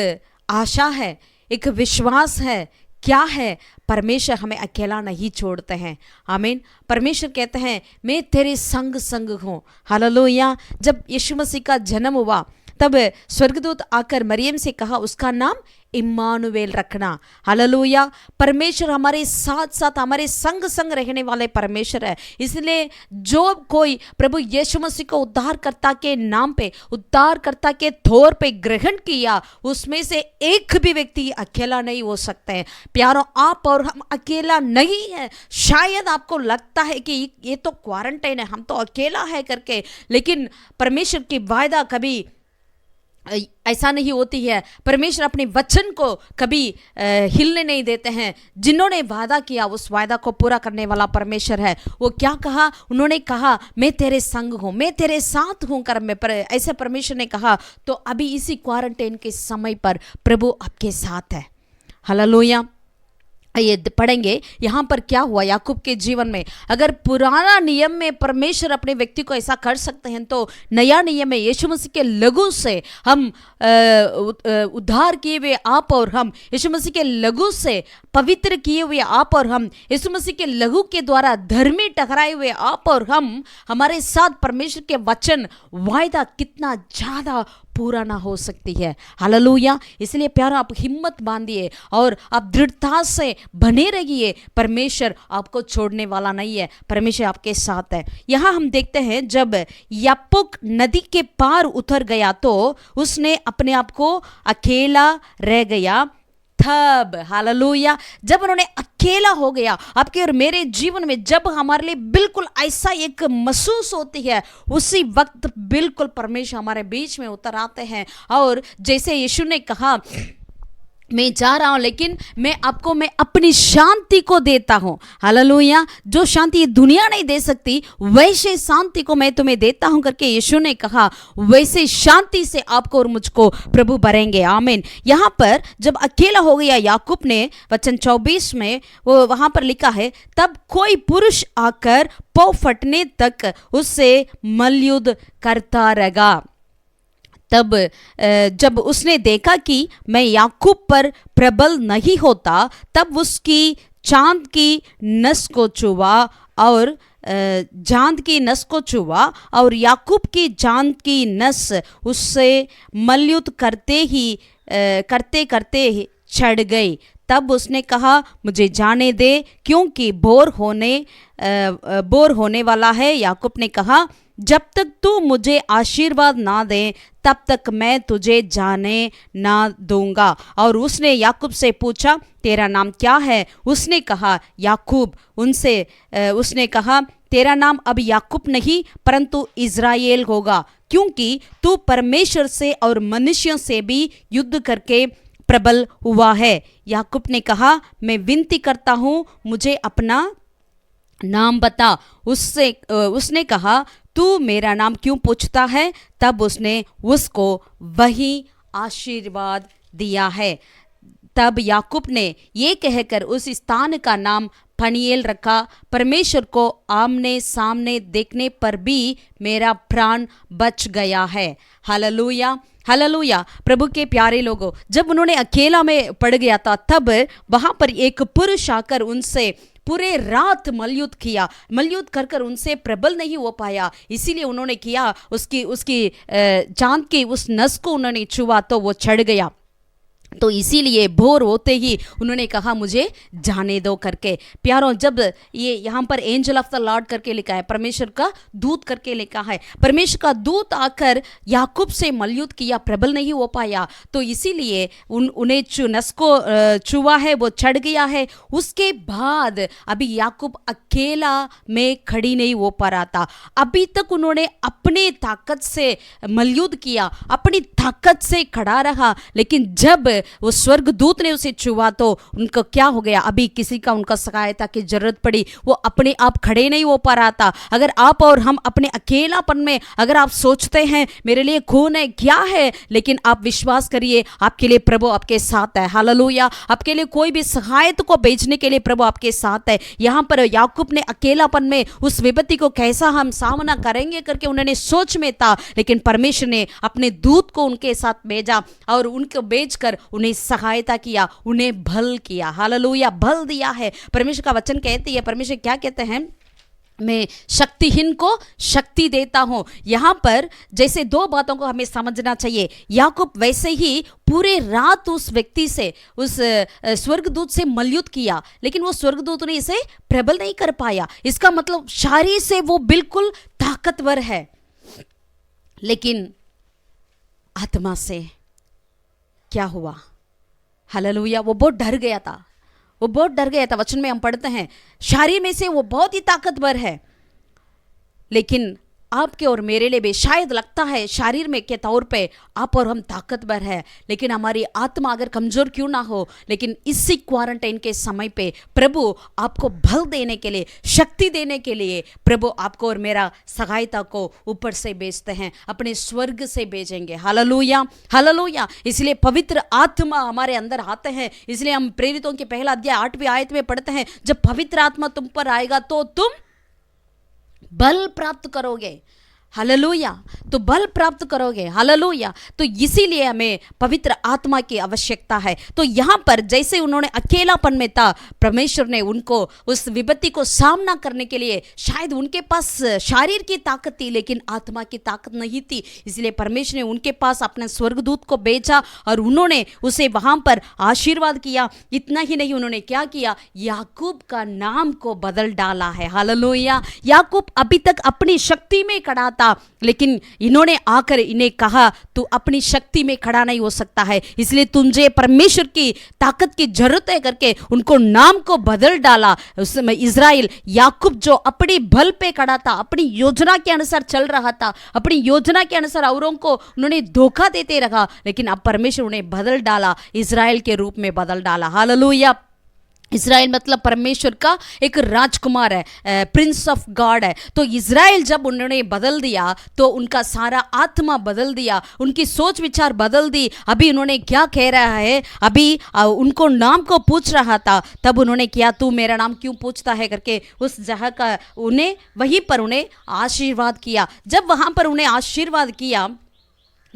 आशा है, एक विश्वास है। क्या है? परमेश्वर हमें अकेला नहीं छोड़ते हैं। आमीन। परमेश्वर कहते हैं मैं तेरे संग संग हूँ। हालेलुया। जब यीशु मसीह का जन्म हुआ तब स्वर्गदूत आकर मरियम से कहा उसका नाम इम्मानुएल रखना। हालेलुया। परमेश्वर हमारे साथ साथ हमारे संग संग रहने वाले परमेश्वर है। इसलिए जो कोई प्रभु यीशु मसीह को उद्धारकर्ता के नाम पे, उद्धारकर्ता के तौर पे ग्रहण किया, उसमें से एक भी व्यक्ति अकेला नहीं हो सकते हैं। प्यारों, आप और हम अकेला नहीं है। शायद आपको लगता है कि ये तो क्वारंटाइन है, हम तो अकेला है करके, लेकिन परमेश्वर की वायदा कभी ऐसा नहीं होती है। परमेश्वर अपने वचन को कभी हिलने नहीं देते हैं। जिन्होंने वादा किया उस वादा को पूरा करने वाला परमेश्वर है। वो क्या कहा? उन्होंने कहा मैं तेरे संग हूँ, मैं तेरे साथ हूँ कर्म में। ऐसे परमेश्वर ने कहा। तो अभी इसी क्वारंटाइन के समय पर प्रभु आपके साथ है। हालेलुया। ये पढ़ेंगे यहाँ पर क्या हुआ याकूब के जीवन में। अगर पुराना नियम में परमेश्वर अपने व्यक्ति को ऐसा कर सकते हैं, तो नया नियम में यीशु मसीह के लहू से हम उद्धार किए हुए आप और हम, यीशु मसीह के लहू से पवित्र किए हुए आप और हम, यीशु मसीह के लहू के द्वारा धर्मी ठहराए हुए आप और हम, हमारे साथ परमेश्वर के वचन वायदा कितना ज़्यादा पूरा ना हो सकती है। हालेलुया। इसलिए प्यारा, आप हिम्मत बांधिए और आप दृढ़ता से बने रहिए। परमेश्वर आपको छोड़ने वाला नहीं है, परमेश्वर आपके साथ है। यहाँ हम देखते हैं जब यप्पोक नदी के पार उतर गया तो उसने अपने आप को अकेला रह गया। तब हालेलुया, जब उन्होंने अकेला हो गया, आपके और मेरे जीवन में जब हमारे लिए बिल्कुल ऐसा एक महसूस होती है, उसी वक्त बिल्कुल परमेश्वर हमारे बीच में उतर आते हैं। और जैसे यीशु ने कहा मैं जा रहा हूँ, लेकिन मैं अपनी शांति को देता हूँ। हालेलुया। जो शांति ये दुनिया नहीं दे सकती, वैसे शांति को मैं तुम्हें देता हूँ करके यीशु ने कहा। वैसे शांति से आपको और मुझको प्रभु भरेंगे। आमीन। यहाँ पर जब अकेला हो गया याकूब ने, वचन 24 में वो वहाँ पर लिखा है, तब कोई पुरुष आकर पौ फटने तक उससे मल्लयुद्ध करता रहा। तब जब उसने देखा कि मैं याकूब पर प्रबल नहीं होता, तब उसकी चांद की नस को छुआ और जांद की नस को छुआ और याकूब की जांद की नस उससे मल्लयुद्ध करते करते छड़ गई। तब उसने कहा मुझे जाने दे, क्योंकि बोर होने वाला है। याकूब ने कहा जब तक तू मुझे आशीर्वाद ना दे तब तक मैं तुझे जाने ना दूंगा। और उसने याकूब से पूछा तेरा नाम क्या है? उसने कहा याकूब। उसने कहा तेरा नाम अब याकूब नहीं परंतु इज़राइल होगा, क्योंकि तू परमेश्वर से और मनुष्यों से भी युद्ध करके प्रबल हुआ है। याकूब ने कहा मैं विनती करता हूँ मुझे अपना नाम बता। उसने कहा तू मेरा नाम क्यों पूछता है? तब उसने उसको वही आशीर्वाद दिया है। तब याकूब ने ये कहकर उस स्थान का नाम पनीएल रखा, परमेश्वर को आमने सामने देखने पर भी मेरा प्राण बच गया है। Hallelujah, hallelujah. प्रभु के प्यारे लोगों, जब उन्होंने अकेला में पड़ गया था तब वहां पर एक पुरुष आकर उनसे पूरे रात मल्लयुद्ध किया। मल्लयुद्ध कर कर उनसे प्रबल नहीं हो पाया, इसीलिए उन्होंने किया उसकी चांद की उस नस को उन्होंने छुआ तो वो चढ़ गया। तो इसीलिए भोर होते ही उन्होंने कहा मुझे जाने दो करके। प्यारों, जब ये यहाँ पर एंजल ऑफ द लॉर्ड करके लिखा है, परमेश्वर का दूत करके लिखा है, परमेश्वर का दूत आकर याकूब से मल्लयुद्ध किया, प्रबल नहीं हो पाया, तो इसीलिए उन्हें नस को छुआ है, वो चढ़ गया है। उसके बाद अभी याकूब अकेला में खड़ी नहीं हो पा रहा था। अभी तक उन्होंने अपने ताकत से मल्लयुद्ध किया, अपनी ताकत से खड़ा रहा, लेकिन जब वो स्वर्गदूत ने उसे छुआ तो उनको क्या हो गया? अभी किसी का उनका सहायता की जरूरत पड़ी, वो अपने आप खड़े नहीं हो पा रहा था। अगर आप और हम अपने अकेलापन में अगर आप सोचते हैं मेरे लिए खून है क्या है, लेकिन आप विश्वास करिए आपके लिए प्रभु आपके साथ है। हालेलुया। आपके लिए कोई भी सहायता को भेजने के लिए प्रभु आपके साथ है। यहाँ पर याकूब ने अकेलापन में उस विपत्ति को कैसा हम सामना करेंगे करके उन्होंने सोच में था, लेकिन परमेश्वर ने अपने दूत को उनके साथ भेजा और उनको भेजकर उन्हें सहायता किया, उन्हें बल किया। हालेलुया, बल दिया है। परमेश्वर का वचन कहती है, परमेश्वर क्या कहते हैं? मैं शक्तिहीन को शक्ति देता हूं। यहां पर जैसे दो बातों को हमें समझना चाहिए। याकूब वैसे ही पूरे रात उस व्यक्ति से, उस स्वर्गदूत से मल्लयुद्ध किया, लेकिन वो स्वर्गदूत ने इसे प्रबल नहीं कर पाया। इसका मतलब शारीर से वो बिल्कुल ताकतवर है, लेकिन आत्मा से क्या हुआ? हालेलुया, वो बहुत डर गया था, वो बहुत डर गया था। वचन में हम पढ़ते हैं शारीर में से वो बहुत ही ताकतवर है, लेकिन आपके और मेरे लिए भी शायद लगता है शारीर में के तौर पे आप और हम ताकतवर है, लेकिन हमारी आत्मा अगर कमजोर क्यों ना हो, लेकिन इसी क्वारंटाइन के समय पे प्रभु आपको बल देने के लिए, शक्ति देने के लिए प्रभु आपको और मेरा सहायता को ऊपर से भेजते हैं, अपने स्वर्ग से भेजेंगे। Hallelujah, hallelujah. इसलिए पवित्र आत्मा हमारे अंदर आते हैं। इसलिए हम प्रेरितों के पहला अध्याय 8वीं आयत में पढ़ते हैं, जब पवित्र आत्मा तुम पर आएगा तो तुम बल प्राप्त करोगे। हालेलुया, तो बल प्राप्त करोगे। हालेलुया। तो इसीलिए हमें पवित्र आत्मा की आवश्यकता है। तो यहाँ पर जैसे उन्होंने अकेलापन में था, परमेश्वर ने उनको उस विपत्ति को सामना करने के लिए, शायद उनके पास शारीर की ताकत थी लेकिन आत्मा की ताकत नहीं थी, इसलिए परमेश्वर ने उनके पास अपने स्वर्गदूत को भेजा और उन्होंने उसे वहाँ पर आशीर्वाद किया। इतना ही नहीं, उन्होंने क्या किया? याकूब का नाम को बदल डाला है। हालेलुया। याकूब अभी तक अपनी शक्ति में खड़ा था, लेकिन इन्होंने आकर इन्हें कहा तू अपनी शक्ति में खड़ा नहीं हो सकता है, इसलिए तुझे परमेश्वर की ताकत की जरूरत है करके उनको नाम को बदल डाला। उस समय इज़राइल, याकूब जो अपने बल पे खड़ा था, अपनी योजना के अनुसार चल रहा था, अपनी योजना के अनुसार औरों को उन्होंने धोखा देते रहा, लेकिन अब परमेश्वर उन्हें बदल डाला, इज़राइल के रूप में बदल डाला। हालेलुया। इज़राइल मतलब परमेश्वर का एक राजकुमार है, प्रिंस ऑफ गॉड है। तो इज़राइल जब उन्होंने बदल दिया तो उनका सारा आत्मा बदल दिया, उनकी सोच विचार बदल दी। अभी उन्होंने क्या कह रहा है? अभी उनको नाम को पूछ रहा था, तब उन्होंने किया तू मेरा नाम क्यों पूछता है करके उस जगह का उन्हें वहीं पर उन्हें आशीर्वाद किया। जब वहाँ पर उन्हें आशीर्वाद किया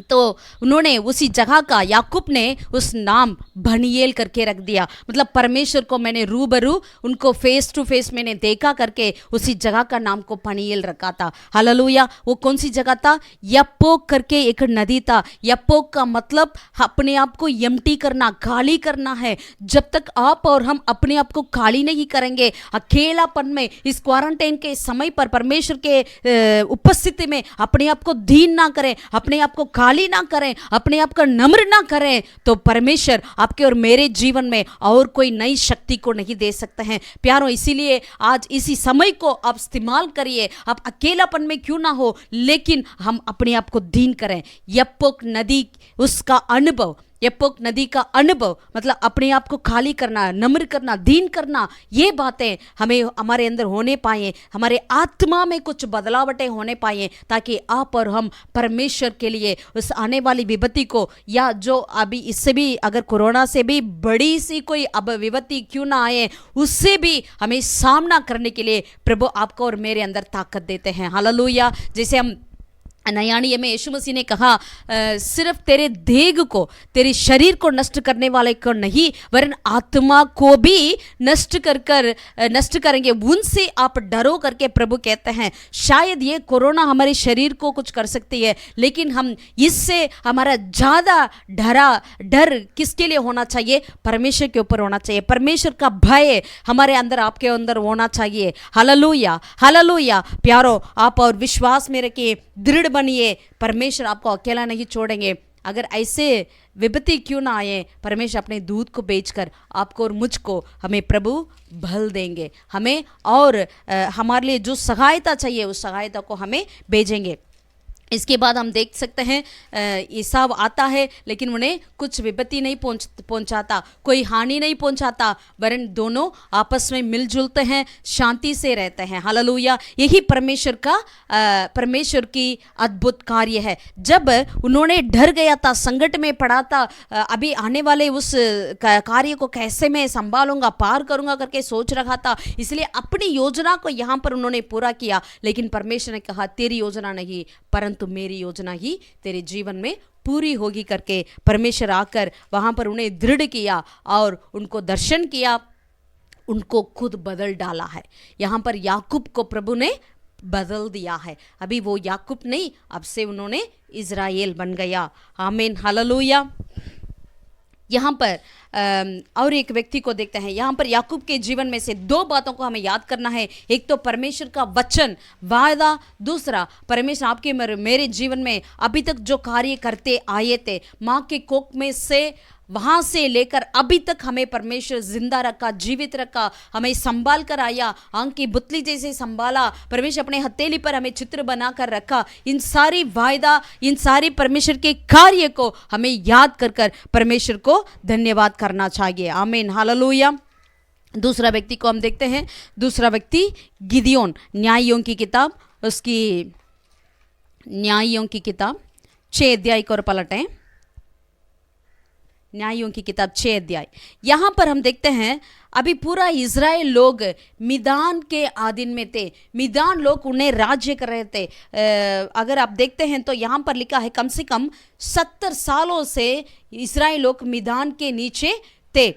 तो उन्होंने उसी जगह का, याकूब ने उस नाम भनिएल करके रख दिया। मतलब परमेश्वर को मैंने रूबरू, उनको फेस टू फेस मैंने देखा करके उसी जगह का नाम को भनिएल रखा था। हालेलुया। वो कौन सी जगह था? यप्पोक करके एक नदी था। यप्पोक का मतलब अपने आप को एम्प्टी करना, खाली करना है। जब तक आप और हम अपने आप को खाली नहीं करेंगे, अकेलापन में, इस क्वारंटाइन के समय पर परमेश्वर के उपस्थिति में अपने आप को दीन ना करें, अपने आप को खाली ना करें, अपने आप का नम्र ना करें, तो परमेश्वर आपके और मेरे जीवन में और कोई नई शक्ति को नहीं दे सकते हैं। प्यारों, इसीलिए आज इसी समय को आप इस्तेमाल करिए। आप अकेलापन में क्यों ना हो, लेकिन हम अपने आप को दीन करें। यप्पोक नदी, उसका अनुभव, यप्पोक नदी का अनुभव मतलब अपने आप को खाली करना, नम्र करना, दीन करना, ये बातें हमें हमारे अंदर होने पाए, हमारे आत्मा में कुछ बदलावटें होने पाए, ताकि आप और हम परमेश्वर के लिए उस आने वाली विपत्ति को, या जो अभी इससे भी, अगर कोरोना से भी बड़ी सी कोई अब विपत्ति क्यों ना आए, उससे भी हमें सामना करने के लिए प्रभु आपको और मेरे अंदर ताकत देते हैं। हालेलुया। जैसे हम नया नियम में यीशु मसीह ने कहा, सिर्फ तेरे देह को, तेरे शरीर को नष्ट करने वाले को नहीं, वरन आत्मा को भी नष्ट करेंगे, उनसे आप डरो करके प्रभु कहते हैं। शायद ये कोरोना हमारे शरीर को कुछ कर सकती है, लेकिन हम इससे हमारा ज़्यादा डर किसके लिए होना चाहिए? परमेश्वर के ऊपर होना चाहिए। परमेश्वर का भय हमारे अंदर, आपके अंदर होना चाहिए। Hallelujah, hallelujah. प्यारो, आप और विश्वास में रखिए, दृढ़ बनिए, परमेश्वर आपको अकेला नहीं छोड़ेंगे। अगर ऐसे विपत्ति क्यों ना आए, परमेश्वर अपने दूध को बेचकर आपको और मुझको, हमें प्रभु बल देंगे, हमें और हमारे लिए जो सहायता चाहिए उस सहायता को हमें भेजेंगे। इसके बाद हम देख सकते हैं ईसाव आता है, लेकिन उन्हें कुछ विपत्ति नहीं पहुंचाता, कोई हानि नहीं पहुंचाता, वरन दोनों आपस में मिलजुलते हैं, शांति से रहते हैं। हालेलुया। यही परमेश्वर की अद्भुत कार्य है। जब उन्होंने डर गया था, संकट में पड़ा था, अभी आने वाले उस कार्य को कैसे मैं संभालूंगा, पार करूंगा करके सोच रहा था, इसलिए अपनी योजना को यहाँ पर उन्होंने पूरा किया। लेकिन परमेश्वर ने कहा, तेरी योजना नहीं, परंतु मेरी योजना ही तेरे जीवन में पूरी होगी करके परमेश्वर आकर वहां पर उन्हें दृढ़ किया और उनको दर्शन किया, उनको खुद बदल डाला है। यहां पर याकूब को प्रभु ने बदल दिया है। अभी वो याकूब नहीं, अब से उन्होंने इज़राइल बन गया। आमीन, हालेलुया। यहाँ पर और एक व्यक्ति को देखते हैं। यहाँ पर याकूब के जीवन में से दो बातों को हमें याद करना है। एक तो परमेश्वर का वचन, वायदा, दूसरा परमेश्वर आपके मेरे जीवन में अभी तक जो कार्य करते आए थे, माँ के कोख में से वहाँ से लेकर अभी तक हमें परमेश्वर जिंदा रखा, जीवित रखा, हमें संभाल कर आया, आंख की बुतली जैसे संभाला, परमेश्वर अपने हथेली पर हमें चित्र बना कर रखा। इन सारी वायदा, इन सारी परमेश्वर के कार्य को हमें याद कर परमेश्वर को धन्यवाद करना चाहिए। आमीन, हालेलुया। दूसरा व्यक्ति को हम देखते हैं। दूसरा व्यक्ति गिदियोन, न्यायियों की किताब, उसकी न्यायियों की किताब 6 अध्याय को पलटें। न्यायों की किताब 6 अध्याय। यहाँ पर हम देखते हैं, अभी पूरा इज़राइल लोग मिदान के अधीन में थे। मिदान लोग उन्हें राज्य कर रहे थे। अगर आप देखते हैं तो यहाँ पर लिखा है कम से कम 70 सालों से इज़राइल लोग मिदान के नीचे थे।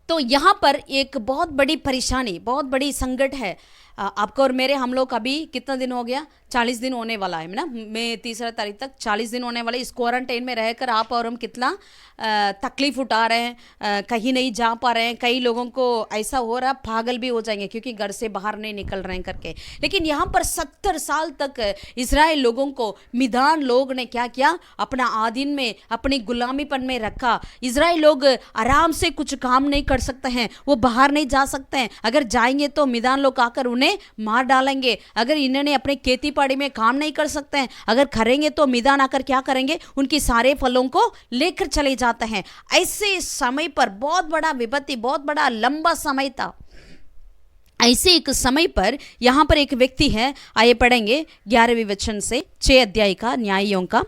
तो यहाँ पर एक बहुत बड़ी परेशानी, बहुत बड़ी संकट है। आपको और मेरे, हम लोग अभी कितना दिन हो गया, 40 दिन होने वाला है ना, मई 3 तारीख तक 40 दिन होने वाले। इस क्वारंटाइन में रहकर आप और हम कितना तकलीफ उठा रहे हैं, कहीं नहीं जा पा रहे हैं। कई लोगों को ऐसा हो रहा है पागल भी हो जाएंगे क्योंकि घर से बाहर नहीं निकल रहे हैं करके। लेकिन यहाँ पर 70 साल तक इज़राइल लोगों को मिदान लोग ने क्या किया, अपना आधीन में, अपनी गुलामीपन में रखा। इज़राइल लोग आराम से कुछ काम नहीं कर सकते हैं, वो बाहर नहीं जा सकते हैं। अगर जाएंगे तो मिदान लोग आकर उन्हें मार डालेंगे। अगर इन्होंने अपने खेती बाड़ी में काम नहीं कर सकते हैं, अगर करेंगे तो मिदान आकर क्या करेंगे, उनके सारे फलों को लेकर चले जाते हैं। ऐसे समय पर बहुत बड़ा विपत्ति, बहुत बड़ा लंबा समय था। ऐसे एक समय पर यहाँ पर एक व्यक्ति है, आइए पढ़ेंगे 11वें वचन से 6 अध्याय का न्यायियों का।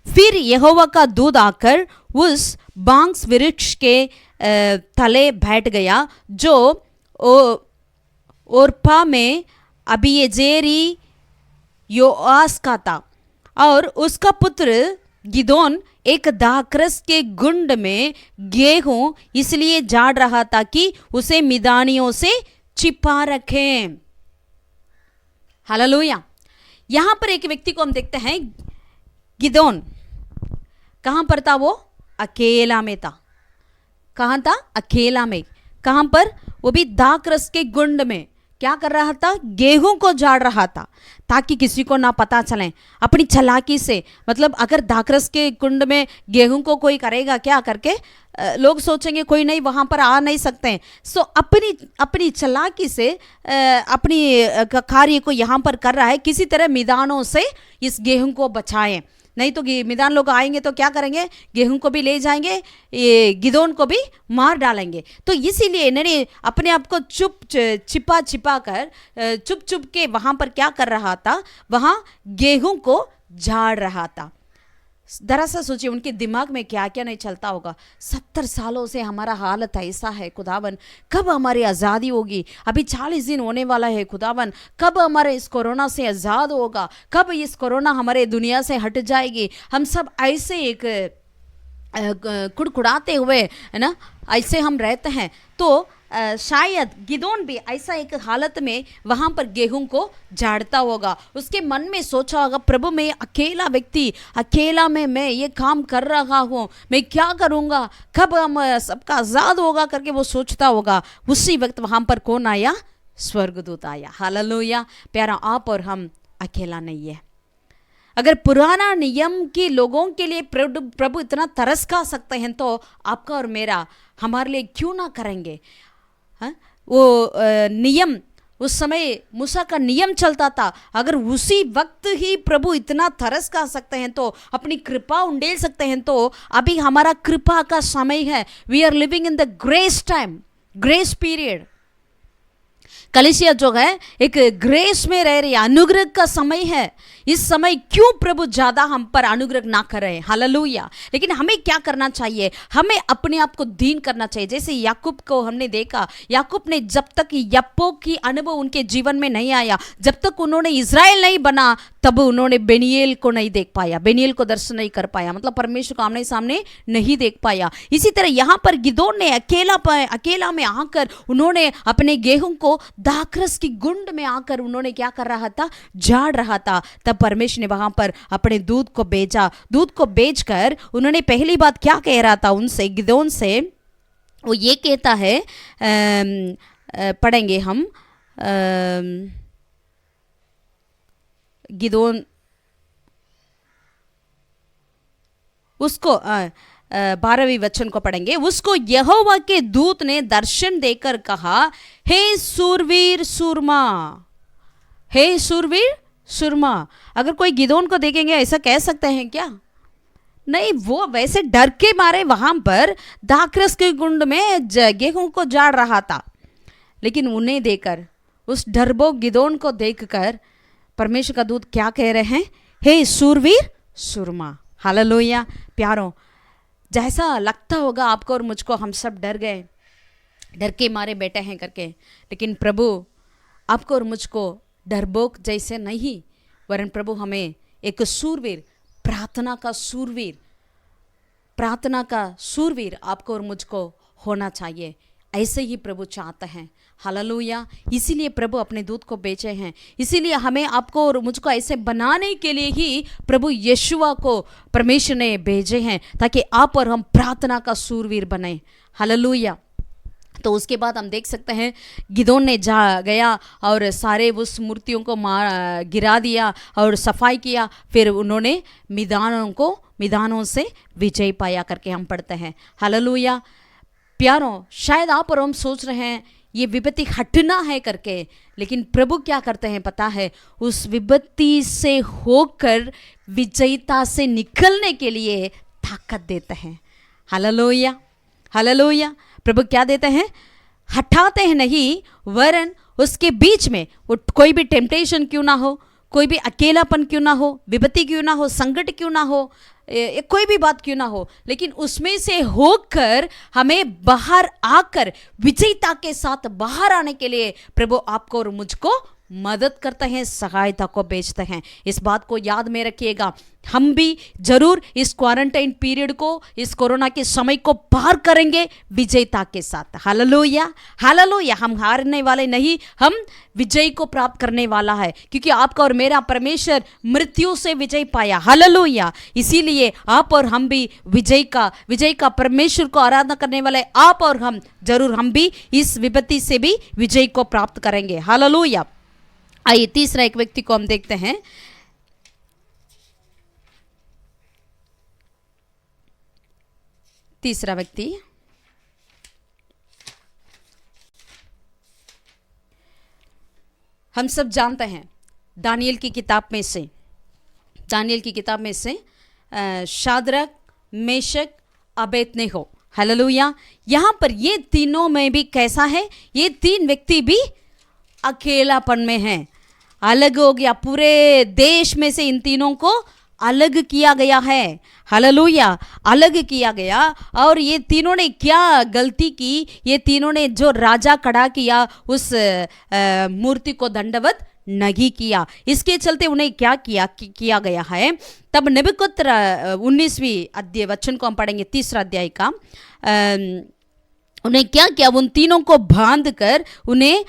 फिर यहोवा का दूत आकर उस बांस वृक्ष के तले बैठ गया जो ओरपा में अबीएजेरी योआस का था, और उसका पुत्र गिदोन एक दाखरस के गुंड में गेहूं इसलिए झाड़ रहा था कि उसे मिदानियों से छिपा रखें। हालेलुया। यहां पर एक व्यक्ति को हम देखते हैं, गिदोन कहां पर था? वो अकेला में था। कहां था? अकेला में। कहां पर? वो भी दाखरस के गुंड में। क्या कर रहा था? गेहूं को झाड़ रहा था ताकि किसी को ना पता चले। अपनी चालाकी से, मतलब अगर दाखरस के कुंड में गेहूं को कोई करेगा क्या करके, लोग सोचेंगे कोई नहीं वहां पर आ नहीं सकते। सो अपनी चालाकी से अपनी कार्य को यहां पर कर रहा है, किसी तरह मैदानों से इस गेहूं को बचाएं। नहीं तो मैदान लोग आएंगे तो क्या करेंगे? गेहूं को भी ले जाएंगे, ये गिदोन को भी मार डालेंगे। तो इसीलिए इन्होंने अपने आप को छिपा कर चुप के वहां पर क्या कर रहा था? वहां गेहूं को झाड़ रहा था। दरअसल सोचिए उनके दिमाग में क्या क्या नहीं चलता होगा। 70 सालों से हमारा हालत ऐसा है खुदावन, कब हमारी आज़ादी होगी? अभी 40 दिन होने वाला है खुदावन, कब हमारे इस कोरोना से आज़ाद होगा? कब इस कोरोना हमारे दुनिया से हट जाएगी? हम सब ऐसे एक कुड़कुड़ाते हुए, है ना, ऐसे हम रहते हैं। तो शायद गिदोन भी ऐसा एक हालत में वहां पर गेहूं को झाड़ता होगा। उसके मन में सोचा होगा, प्रभु मैं अकेला व्यक्ति, अकेला में मैं ये काम कर रहा हूँ, मैं क्या करूँगा? कब हम सबका आज़ाद होगा करके वो सोचता होगा। उसी वक्त वहां पर कौन आया? स्वर्गदूत आया। हालेलुया। प्यारा, आप और हम अकेला नहीं है। अगर पुराना नियम के लोगों के लिए प्रभु इतना तरस खा सकते हैं तो आपका और मेरा हमारे लिए क्यों ना करेंगे? हाँ? वो नियम, उस समय मूसा का नियम चलता था। अगर उसी वक्त ही प्रभु इतना तरस खा सकते हैं तो, अपनी कृपा उंडेल सकते हैं तो, अभी हमारा कृपा का समय है। We are living in the grace time, grace period. कलीसिया जो है एक ग्रेस में रह रही है, अनुग्रह का समय है। इस समय क्यों प्रभु ज्यादा हम पर अनुग्रह ना करें? हालेलुया। लेकिन हमें क्या करना चाहिए? हमें अपने आप को दीन करना चाहिए। जैसे याकूब को हमने देखा, याकूब ने जब तक यप्पो की अनुभव उनके जीवन में नहीं आया, जब तक उन्होंने इज़राइल नहीं बना, तब उन्होंने बेनियेल को नहीं देख पाया, बेनियेल को दर्शन नहीं कर पाया, मतलब परमेश्वर को आमने सामने नहीं देख पाया। इसी तरह यहाँ पर गिदोन ने अकेला में आकर उन्होंने अपने गेहूं को दाखरस की गुंड में आकर उन्होंने क्या कर रहा था? झाड़ रहा था। तब परमेश्वर ने वहां पर अपने दूत को भेजा। दूत को भेजकर उन्होंने पहली बात क्या कह रहा था उनसे, गिदोन से? वो ये कहता है, पढ़ेंगे हम, गिदोन उसको 12वें वचन को पढ़ेंगे। उसको यहोवा के दूत ने दर्शन देकर कहा, हे सूरवीर सूरमा, हे सूरवीर सूरमा। अगर कोई गिदोन को देखेंगे ऐसा कह सकते हैं क्या? नहीं, वो वैसे डर के मारे वहां पर दाखरस के गुंड में गेहूं को झाड़ रहा था। लेकिन उन्हें देखकर, उस डरबोक गिदोन को देखकर परमेश्वर का दूत क्या कह रहे हैं? हे सूरवीर सूरमा। हालेलुया। प्यारों, जैसा लगता होगा आपको और मुझको, हम सब डर गए, डर के मारे बैठे हैं करके, लेकिन प्रभु आपको और मुझको डरबोक जैसे नहीं, वरन प्रभु हमें एक सूरवीर, प्रार्थना का सूरवीर आपको और मुझको होना चाहिए। ऐसे ही प्रभु चाहते हैं। हालेलुया। इसीलिए प्रभु अपने दूत को भेजे हैं। इसीलिए हमें, आपको और मुझको ऐसे बनाने के लिए ही प्रभु यीशुआ को परमेश्वर ने भेजे हैं, ताकि आप और हम प्रार्थना का सूरवीर बने। हालेलुया। तो उसके बाद हम देख सकते हैं गिदोन ने गया और सारे उस मूर्तियों को गिरा दिया और सफाई किया। फिर उन्होंने मैदानों से विजय पाया करके हम पढ़ते हैं। हालेलुया। प्यारों, शायद आप और हम सोच रहे हैं ये विपत्ति हटना है करके, लेकिन प्रभु क्या करते हैं पता है? उस विपत्ति से होकर विजयता से निकलने के लिए ताकत देते हैं। हालेलुया। हालेलुया। प्रभु क्या देते हैं? हटाते हैं नहीं, वरन उसके बीच में वो कोई भी टेम्पटेशन क्यों ना हो, कोई भी अकेलापन क्यों ना हो, विपत्ति क्यों ना हो, संकट क्यों ना हो, कोई भी बात क्यों ना हो, लेकिन उसमें से होकर हमें बाहर आकर विजयता के साथ बाहर आने के लिए प्रभु आपको और मुझको मदद करते हैं, सहायता को भेजते हैं। इस बात को याद में रखिएगा। हम भी जरूर इस क्वारंटाइन पीरियड को, इस कोरोना के समय को पार करेंगे विजयता के साथ। Hallelujah, hallelujah. हम हारने वाले नहीं, हम विजय को प्राप्त करने वाला है, क्योंकि आपका और मेरा परमेश्वर मृत्यु से विजय पाया। हालेलुया। इसीलिए आप और हम भी विजय का परमेश्वर को आराधना करने वाले आप और हम जरूर, हम भी इस विपत्ति से भी विजय को प्राप्त करेंगे। हालेलुया। आइए तीसरा एक व्यक्ति को हम देखते हैं। तीसरा व्यक्ति हम सब जानते हैं, दानियल की किताब में से शाद्रक, मेशक, अबेदनेगो। हालेलुया। यहाँ पर ये तीनों में भी कैसा है, ये तीन व्यक्ति भी अकेलापन में हैं, अलग हो गया। पूरे देश में से इन तीनों को अलग किया गया है। हालेलुया, अलग किया गया। और ये तीनों ने क्या गलती की, ये तीनों ने जो राजा खड़ा किया उस मूर्ति को दंडवत नहीं किया, इसके चलते उन्हें क्या किया गया है। तब नबूकदनेस्सर 19वीं अध्याय वचन को हम पढ़ेंगे, 3रा अध्याय का। उन्हें क्या किया, उन तीनों को बांध कर उन्हें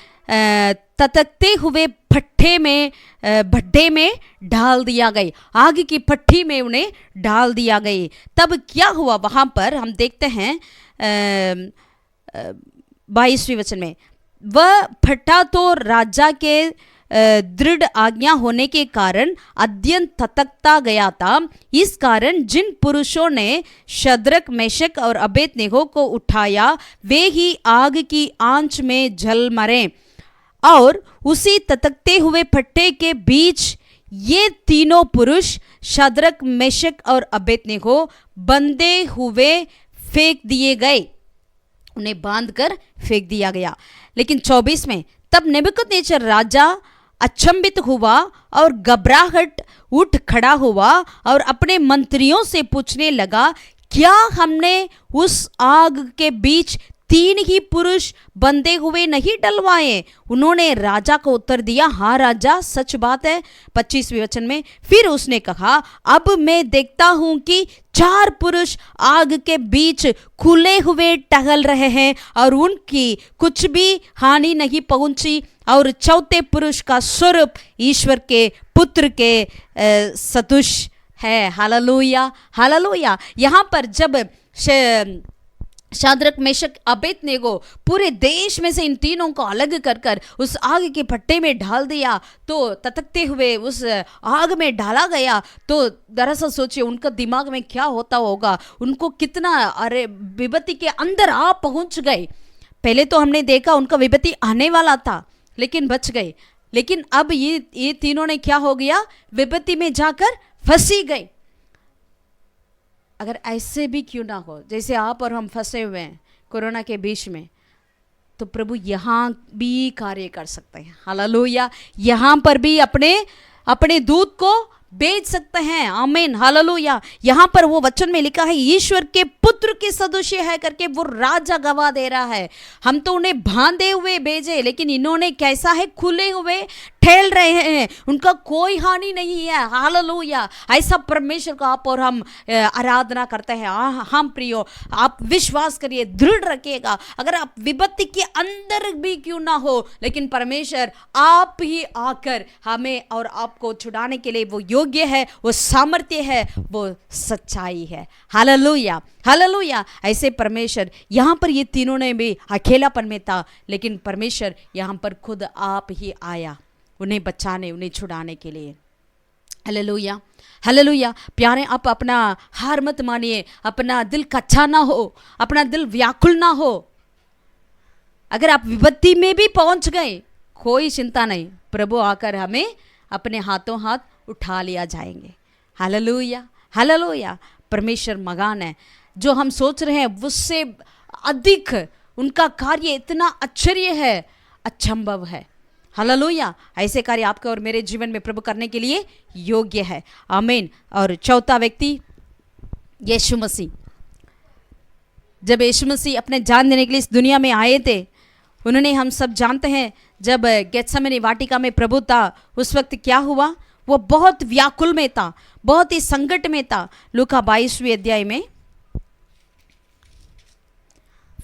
ततकते हुए भट्ठे में डाल दिया गया, आग की भट्ठी में उन्हें डाल दिया गया। तब क्या हुआ वहां पर हम देखते हैं 22वें वचन में, वह भट्ठा तो राजा के दृढ़ आज्ञा होने के कारण अत्यंत ततकता गया था। इस कारण जिन पुरुषों ने शद्रक, मेशक और अबेदनेगो को उठाया वे ही आग की आंच में जल मरे। और उसी ततकते हुए भट्ठे के बीच ये तीनों पुरुष शद्रक, मेशक और अबेदनेगो बंधे हुए फेंक दिए गए, उन्हें बांधकर फेंक दिया गया। लेकिन 24 में, तब नबूकदनेस्सर राजा अचंभित हुआ और घबराहट उठ खड़ा हुआ और अपने मंत्रियों से पूछने लगा, क्या हमने उस आग के बीच 3 ही पुरुष बंधे हुए नहीं डलवाए? उन्होंने राजा को उत्तर दिया, हाँ राजा, सच बात है। 25वें वचन में, फिर उसने कहा, अब मैं देखता हूं कि 4 पुरुष आग के बीच खुले हुए टहल रहे हैं और उनकी कुछ भी हानि नहीं पहुंची, और चौथे पुरुष का स्वरूप ईश्वर के पुत्र के सदृश है। Hallelujah, hallelujah. यहाँ पर जब शाद्रक, मेशक, अबेदनेगो पूरे देश में से इन तीनों को अलग कर उस आग के भट्टे में डाल दिया, तो ततकते हुए उस आग में डाला गया, तो दरअसल सोचिए उनका दिमाग में क्या होता होगा, उनको कितना, अरे विपत्ति के अंदर आप पहुंच गए। पहले तो हमने देखा उनका विपत्ति आने वाला था लेकिन बच गए, लेकिन अब ये तीनों ने क्या हो गया, विपत्ति में जाकर फंसी गए। अगर ऐसे भी क्यों ना हो जैसे आप और हम फंसे हुए हैं कोरोना के बीच में, तो प्रभु यहाँ भी कार्य कर सकते हैं। हालेलुया। यहाँ पर भी अपने दूत को भेज सकते हैं। आमीन, हालेलुया। यहाँ पर वो वचन में लिखा है, ईश्वर के पुत्र के सदृश है करके वो राजा गवाह दे रहा है। हम तो उन्हें बांधे हुए भेजे, लेकिन इन्होंने कैसा है, खुले हुए ठहल रहे हैं, उनका कोई हानि नहीं है। हालेलुया। ऐसा परमेश्वर को आप और हम आराधना करते हैं। हम प्रियो, आप विश्वास करिए, दृढ़ रखिएगा। अगर आप विपत्ति के अंदर भी क्यों ना हो, लेकिन परमेश्वर आप ही आकर हमें और आपको छुड़ाने के लिए वो योग्य है, वो सामर्थ्य है, वो सच्चाई है। Hallelujah, hallelujah. ऐसे परमेश्वर, यहाँ पर ये तीनों ने भी अकेलापन में था, लेकिन परमेश्वर यहाँ पर खुद आप ही आया उन्हें बचाने, उन्हें छुड़ाने के लिए। Hallelujah, hallelujah. प्यारे, आप अपना हार मत मानिए, अपना दिल कच्चा ना हो, अपना दिल व्याकुल ना हो। अगर आप विपत्ति में भी पहुंच गए, कोई चिंता नहीं, प्रभु आकर हमें अपने हाथों हाथ उठा लिया जाएंगे। Hallelujah, hallelujah. परमेश्वर मगान है, जो हम सोच रहे हैं उससे अधिक उनका कार्य इतना आश्चर्य है, अचंभव है। हालेलुया। ऐसे कार्य आपके और मेरे जीवन में प्रभु करने के लिए योग्य है। आमीन। और चौथा व्यक्ति यीशु मसीह। जब यीशु मसीह अपने जान देने के लिए इस दुनिया में आए थे, उन्होंने, हम सब जानते हैं जब गेत्सेमनी वाटिका में प्रभु था उस वक्त क्या हुआ, वो बहुत व्याकुल में था, बहुत ही संकट में था। लूका 22वें अध्याय में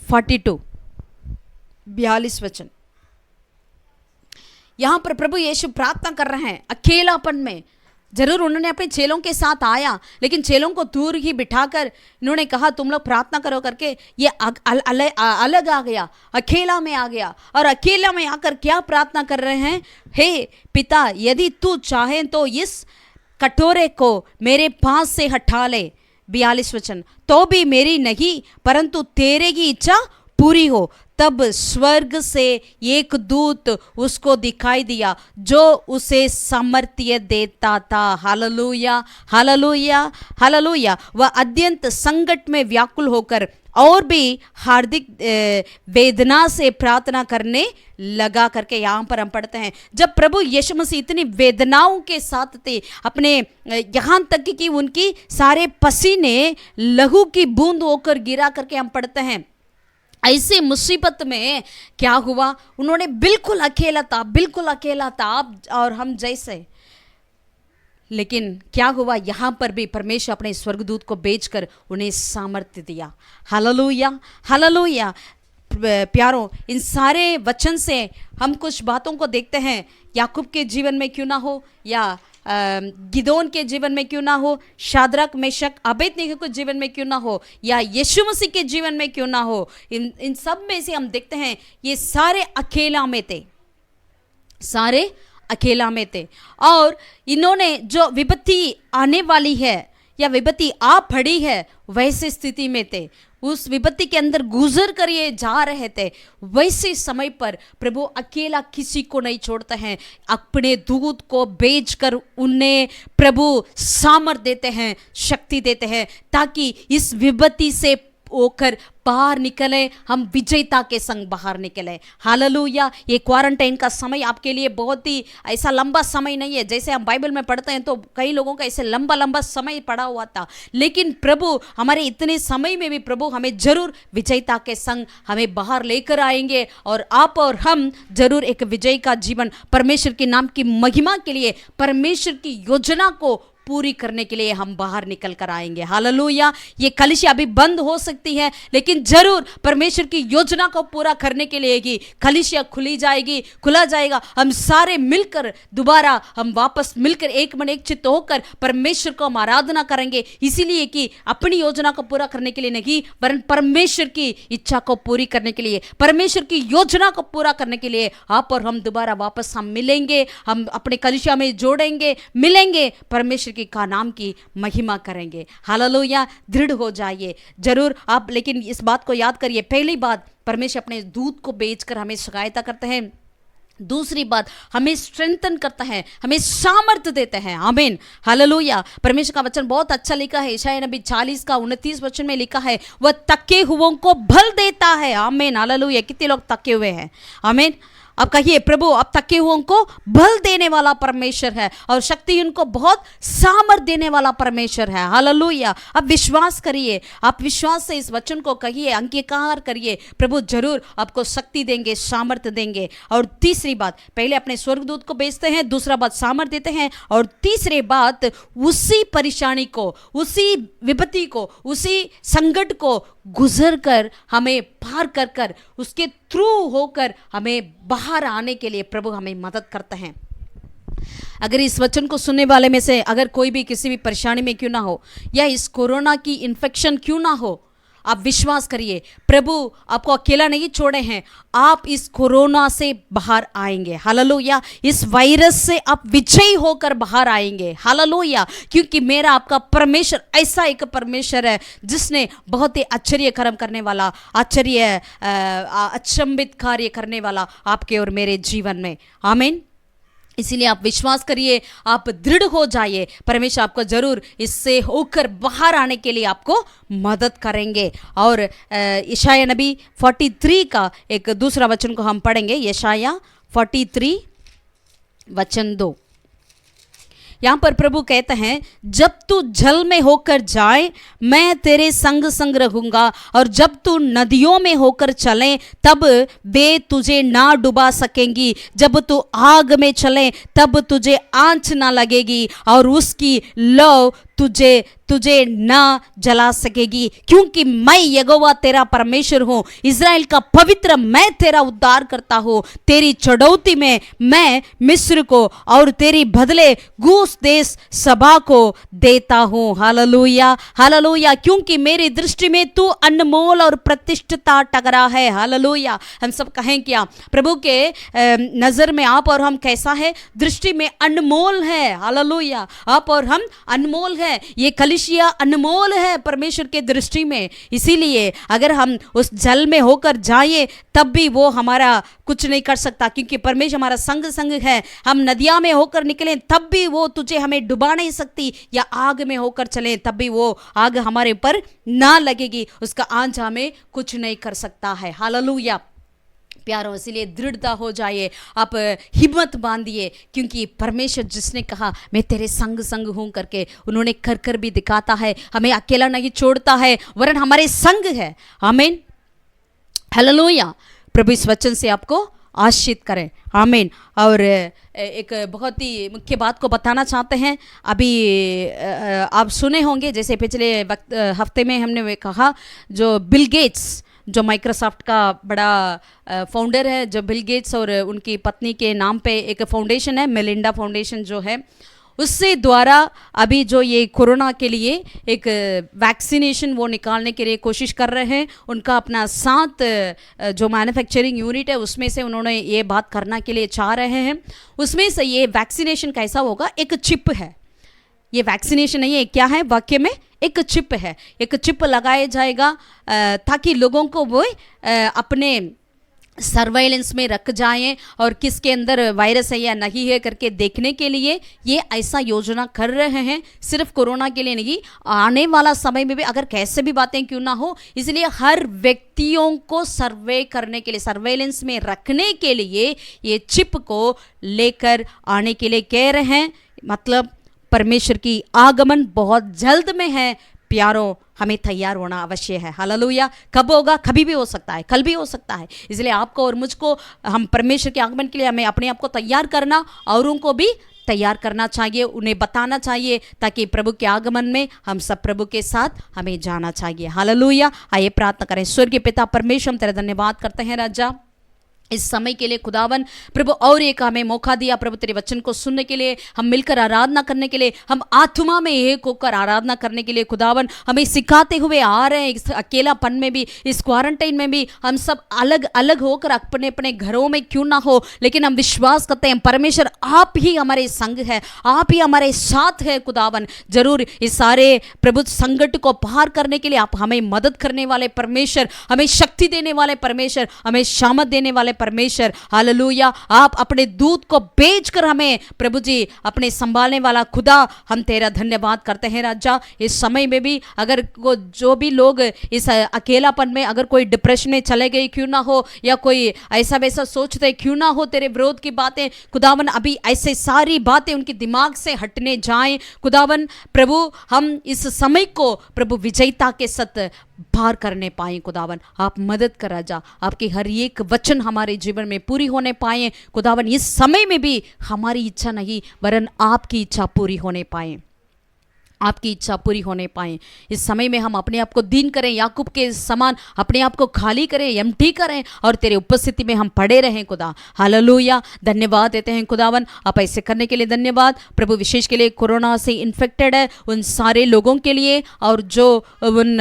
42 वचन, यहां पर प्रभु यीशु प्रार्थना कर रहे हैं अकेलापन में। जरूर उन्होंने अपने चेलों के साथ आया, लेकिन चेलों को दूर ही बिठाकर इन्होंने कहा तुम लोग प्रार्थना करो करके ये अलग आ गया, अकेला में आ गया। और अकेला में आकर क्या प्रार्थना कर रहे हैं, हे पिता यदि तू चाहे तो इस कटोरे को मेरे पास से हटा ले। 42 वचन, तो भी मेरी नहीं परंतु तेरे की इच्छा पूरी हो। तब स्वर्ग से एक दूत उसको दिखाई दिया जो उसे सामर्थ्य देता था। Hallelujah, hallelujah, hallelujah. वह अत्यंत संकट में व्याकुल होकर और भी हार्दिक वेदना से प्रार्थना करने लगा करके यहाँ पर हम पढ़ते हैं। जब प्रभु यीशु मसीह इतनी वेदनाओं के साथ थे, अपने यहाँ तक कि उनकी सारे पसीने लहू की बूंद होकर गिरा करके हम पढ़ते हैं। ऐसी मुसीबत में क्या हुआ, उन्होंने बिल्कुल अकेला था, बिल्कुल अकेला था, आप और हम जैसे। लेकिन क्या हुआ, यहाँ पर भी परमेश्वर अपने स्वर्गदूत को भेजकर उन्हें सामर्थ्य दिया। Hallelujah, hallelujah. प्यारों, इन सारे वचन से हम कुछ बातों को देखते हैं। याकूब के जीवन में क्यों ना हो, या गिदोन के जीवन में क्यों ना हो, शाद्रक मेशक अबेदनेगो के जीवन में क्यों ना हो, या यीशु मसीह के जीवन में क्यों ना हो, इन सब में से हम देखते हैं ये सारे अकेला में थे, सारे अकेला में थे। और इन्होंने जो विपत्ति आने वाली है या विपत्ति आ पड़ी है वैसे स्थिति में थे, उस विपत्ति के अंदर गुजर कर ये जा रहे थे। वैसे समय पर प्रभु अकेला किसी को नहीं छोड़ते हैं, अपने दूत को भेजकर उन्हें प्रभु सामर्थ देते हैं, शक्ति देते हैं, ताकि इस विपत्ति से होकर बाहर निकले, हम विजेता के संग बाहर निकले। हालेलुया। ये क्वारंटाइन का समय आपके लिए बहुत ही ऐसा लंबा समय नहीं है। जैसे हम बाइबल में पढ़ते हैं तो कई लोगों का ऐसे लंबा लंबा समय पड़ा हुआ था, लेकिन प्रभु हमारे इतने समय में भी प्रभु हमें जरूर विजेता के संग हमें बाहर लेकर आएंगे, और आप और हम जरूर एक विजय का जीवन परमेश्वर के नाम की महिमा के लिए, परमेश्वर की योजना को पूरी करने के लिए हम बाहर निकल कर आएंगे। हालेलुया। ये कलीसिया अभी बंद हो सकती है, लेकिन जरूर परमेश्वर की योजना को पूरा करने के लिए ही कलीसिया खुली जाएगी, खुला जाएगा। हम सारे मिलकर दोबारा हम वापस मिलकर एक मन एक चित्त होकर परमेश्वर को हम आराधना करेंगे, इसीलिए कि अपनी योजना को पूरा करने के लिए नहीं, वरन परमेश्वर की इच्छा को पूरी करने के लिए, परमेश्वर की योजना को पूरा करने के लिए आप और हम दोबारा वापस हम मिलेंगे, हम अपने कलीसिया में जोड़ेंगे, मिलेंगे, परमेश्वर का नाम की महिमा करेंगे। हालेलुया। दृढ़ हो जाइए जरूर आप, लेकिन इस बात को याद करिए, पहली बात परमेश्वर अपने दूत को भेजकर हमें सहायता करते हैं, दूसरी बात हमें स्ट्रेंथन करता है, हमें सामर्थ्य देते हैं। आमीन, हालेलुया। परमेश्वर का वचन बहुत अच्छा लिखा है, यशायाह नबी 40 का 29 वचन में लिखा है, वह थके हुओं को बल देता है। आमीन, हालेलुया। कितने लोग थके हुए हैं? आमीन। अब कहिए, प्रभु अब थके हुओं को बल देने वाला परमेश्वर है, और शक्ति उनको बहुत सामर्थ देने वाला परमेश्वर है। हालेलुया। अब विश्वास करिए, आप विश्वास से इस वचन को कहिए, अंगीकार करिए, प्रभु जरूर आपको शक्ति देंगे, सामर्थ देंगे। और तीसरी बात, पहले अपने स्वर्गदूत को भेजते हैं, दूसरा बात सामर्थ देते हैं, और तीसरी बात उसी परेशानी को, उसी विपत्ति को, उसी संकट को गुजर कर हमें पार कर कर उसके थ्रू होकर हमें बाहर आने के लिए प्रभु हमें मदद करते हैं। अगर इस वचन को सुनने वाले में से अगर कोई भी किसी भी परेशानी में क्यों ना हो, या इस कोरोना की इन्फेक्शन क्यों ना हो, आप विश्वास करिए, प्रभु आपको अकेला नहीं छोड़े हैं, आप इस कोरोना से बाहर आएंगे। हालेलुया। इस वायरस से आप विजयी होकर बाहर आएंगे। हालेलुया। क्योंकि मेरा आपका परमेश्वर ऐसा एक परमेश्वर है जिसने बहुत ही आश्चर्य कर्म करने वाला, अचंभित कार्य करने वाला आपके और मेरे जीवन में। आमीन। इसीलिए आप विश्वास करिए, आप दृढ़ हो जाइए, परमेश्वर आपको जरूर इससे होकर बाहर आने के लिए आपको मदद करेंगे। और यशायाह नबी 43 का एक दूसरा वचन को हम पढ़ेंगे, यशायाह 43 वचन 2। यहाँ पर प्रभु कहते हैं जब तू जल में होकर जाए मैं तेरे संग संग रहूंगा, और जब तू नदियों में होकर चले तब वे तुझे ना डुबा सकेंगी, जब तू आग में चले तब तुझे आंच ना लगेगी, और उसकी लौ तुझे तुझे ना जला सकेगी, क्योंकि मैं यहोवा तेरा परमेश्वर हूँ, इज़राइल का पवित्र मैं तेरा उद्धार करता हूँ। तेरी चढ़ौती में मैं मिस्र को और तेरी बदले गूस देश सभा को देता हूँ। हालेलुया हालेलुया, क्योंकि मेरी दृष्टि में तू अनमोल और प्रतिष्ठिता टकरा है। हालेलुया। हम सब कहें क्या, प्रभु के नजर में आप और हम कैसा है? दृष्टि में अनमोल है। हालेलुया, आप और हम अनमोल है। ये कलिसिया अनमोल है परमेश्वर के दृष्टि में। इसीलिए अगर हम उस जल में होकर जाएं तब भी वो हमारा कुछ नहीं कर सकता, क्योंकि परमेश्वर हमारा संग संग है। हम नदियां में होकर निकलें तब भी वो तुझे हमें डुबा नहीं सकती, या आग में होकर चलें तब भी वो आग हमारे ऊपर ना लगेगी, उसका आंच हमें कुछ नहीं कर सकता है। हालेलुया प्यारों, इसलिए दृढ़ता हो जाइए, आप हिम्मत बांधिए, क्योंकि परमेश्वर जिसने कहा मैं तेरे संग संग हूं करके, उन्होंने कर कर भी दिखाता है। हमें अकेला नहीं छोड़ता है, वरन हमारे संग है। आमीन हालेलुया। प्रभु इस वचन से आपको आशीष करें। आमीन। और एक बहुत ही मुख्य बात को बताना चाहते हैं। अभी आप सुने होंगे, जैसे पिछले हफ्ते में हमने कहा, जो बिल गेट्स, जो माइक्रोसॉफ्ट का बड़ा फाउंडर है, जो बिल गेट्स और उनकी पत्नी के नाम पे एक फाउंडेशन है, मेलिंडा फाउंडेशन जो है, उससे द्वारा अभी जो ये कोरोना के लिए एक वैक्सीनेशन वो निकालने के लिए कोशिश कर रहे हैं। उनका अपना 7 जो मैन्युफैक्चरिंग यूनिट है उसमें से उन्होंने ये बात करना के लिए चाह रहे हैं। उसमें से ये वैक्सीनेशन कैसा होगा, एक चिप है, ये वैक्सीनेशन नहीं है, क्या है वाक्य में, एक चिप है। एक चिप लगाया जाएगा ताकि लोगों को वो अपने सर्वेलेंस में रख जाएं और किसके अंदर वायरस है या नहीं है करके देखने के लिए ये ऐसा योजना कर रहे हैं। सिर्फ कोरोना के लिए नहीं, आने वाला समय में भी अगर कैसे भी बातें क्यों ना हो, इसलिए हर व्यक्तियों को सर्वे करने के लिए, सर्वेलेंस में रखने के लिए ये चिप को लेकर आने के लिए कह रहे हैं। मतलब परमेश्वर की आगमन बहुत जल्द में है प्यारों, हमें तैयार होना अवश्य है। हालेलुया। कब होगा? कभी भी हो सकता है, कल भी हो सकता है। इसलिए आपको और मुझको, हम परमेश्वर के आगमन के लिए हमें अपने आप को तैयार करना, औरों को भी तैयार करना चाहिए, उन्हें बताना चाहिए, ताकि प्रभु के आगमन में हम सब प्रभु के साथ हमें जाना चाहिए। हालेलुया। आइए प्रार्थना करें। स्वर्गीय पिता परमेश्वर, हम तेरा धन्यवाद करते हैं राजा इस समय के लिए खुदावन प्रभु, और एक हमें मौका दिया प्रभु तेरे वचन को सुनने के लिए, हम मिलकर आराधना करने के लिए, हम आत्मा में एक होकर आराधना करने के लिए खुदावन हमें सिखाते हुए आ रहे हैं। इस अकेलापन में भी, इस क्वारंटाइन में भी, हम सब अलग अलग होकर अपने अपने घरों में क्यों ना हो, लेकिन हम विश्वास करते हैं परमेश्वर आप ही हमारे संग है, आप ही हमारे साथ है खुदावन। जरूर इस सारे प्रभु संकट को पार करने के लिए आप हमें मदद करने वाले परमेश्वर, हमें शक्ति देने वाले परमेश्वर, हमें शामत देने वाले परमेश्वर। हालेलुया। आप अपने दूत को भेजकर हमें प्रभु जी अपने संभालने वाला खुदा, हम तेरा धन्यवाद करते हैं राजा। इस समय में भी अगर जो भी लोग इस अकेलापन में, अगर कोई डिप्रेशन में चले गए क्यों ना हो, या कोई ऐसा वैसा सोचते क्यों ना हो, तेरे विरोध की बातें खुदावन, अभी ऐसे सारी बातें उनके दिमाग से हटने जाएं खुदावन। प्रभु हम इस समय को प्रभु विजयता के साथ पार करने पाए खुदावन, आप मदद कर राजा। आपके हर एक वचन हमारे जीवन में पूरी होने पाए खुदावन। इस समय में भी हमारी इच्छा नहीं, वरन आपकी इच्छा पूरी होने पाए, आपकी इच्छा पूरी होने पाए। इस समय में हम अपने आप को दीन करें, याकूब के समान अपने आप को खाली करें, एम्प्टी करें, और तेरे उपस्थिति में हम पड़े रहें खुदा। हालेलुया। धन्यवाद देते हैं खुदावन, आप ऐसे करने के लिए धन्यवाद प्रभु। विशेष के लिए कोरोना से इन्फेक्टेड है उन सारे लोगों के लिए, और जो उन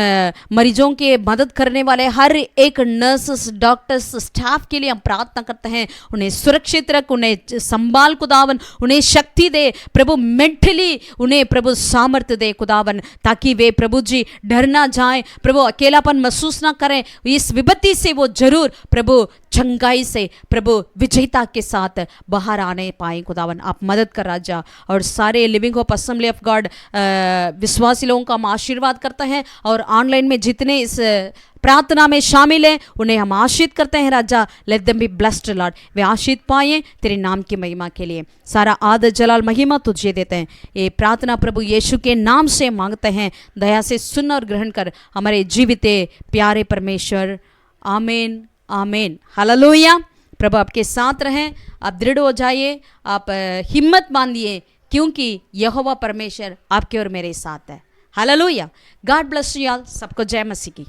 मरीजों के मदद करने वाले हर एक नर्सेस, डॉक्टर्स, स्टाफ के लिए हम प्रार्थना करते हैं। उन्हें सुरक्षित रख, उन्हें संभाल खुदावन, उन्हें शक्ति दे प्रभु, मेंटली उन्हें प्रभु सामर्थ्य दे खुदावन, ताकि वे प्रभु जी डर ना जाएं प्रभु, अकेलापन महसूस ना करें। इस विपत्ति से वो जरूर प्रभु चंगाई से प्रभु विजेता के साथ बाहर आने पाए खुदावन, आप मदद कर राजा। और सारे living hope assembly of God विश्वासी लोगों का हम आशीर्वाद करते हैं, और ऑनलाइन में जितने इस प्रार्थना में शामिल हैं उन्हें हम आशीष करते हैं राजा। Let them be blessed lord, वे आशीष पाएं तेरे नाम की महिमा के लिए। सारा आदर जलाल महिमा तुझे देते हैं। ये प्रार्थना प्रभु यीशु के नाम से मांगते हैं, दया से सुन और ग्रहण कर हमारे जीवित प्यारे परमेश्वर, आमीन आमीन हालेलुया। प्रभु आपके साथ रहें, आप दृढ़ हो जाइए, आप हिम्मत बांधिए, क्योंकि यहोवा परमेश्वर आपके और मेरे साथ है। Hallelujah. God bless you all. सबको जय मसीह की।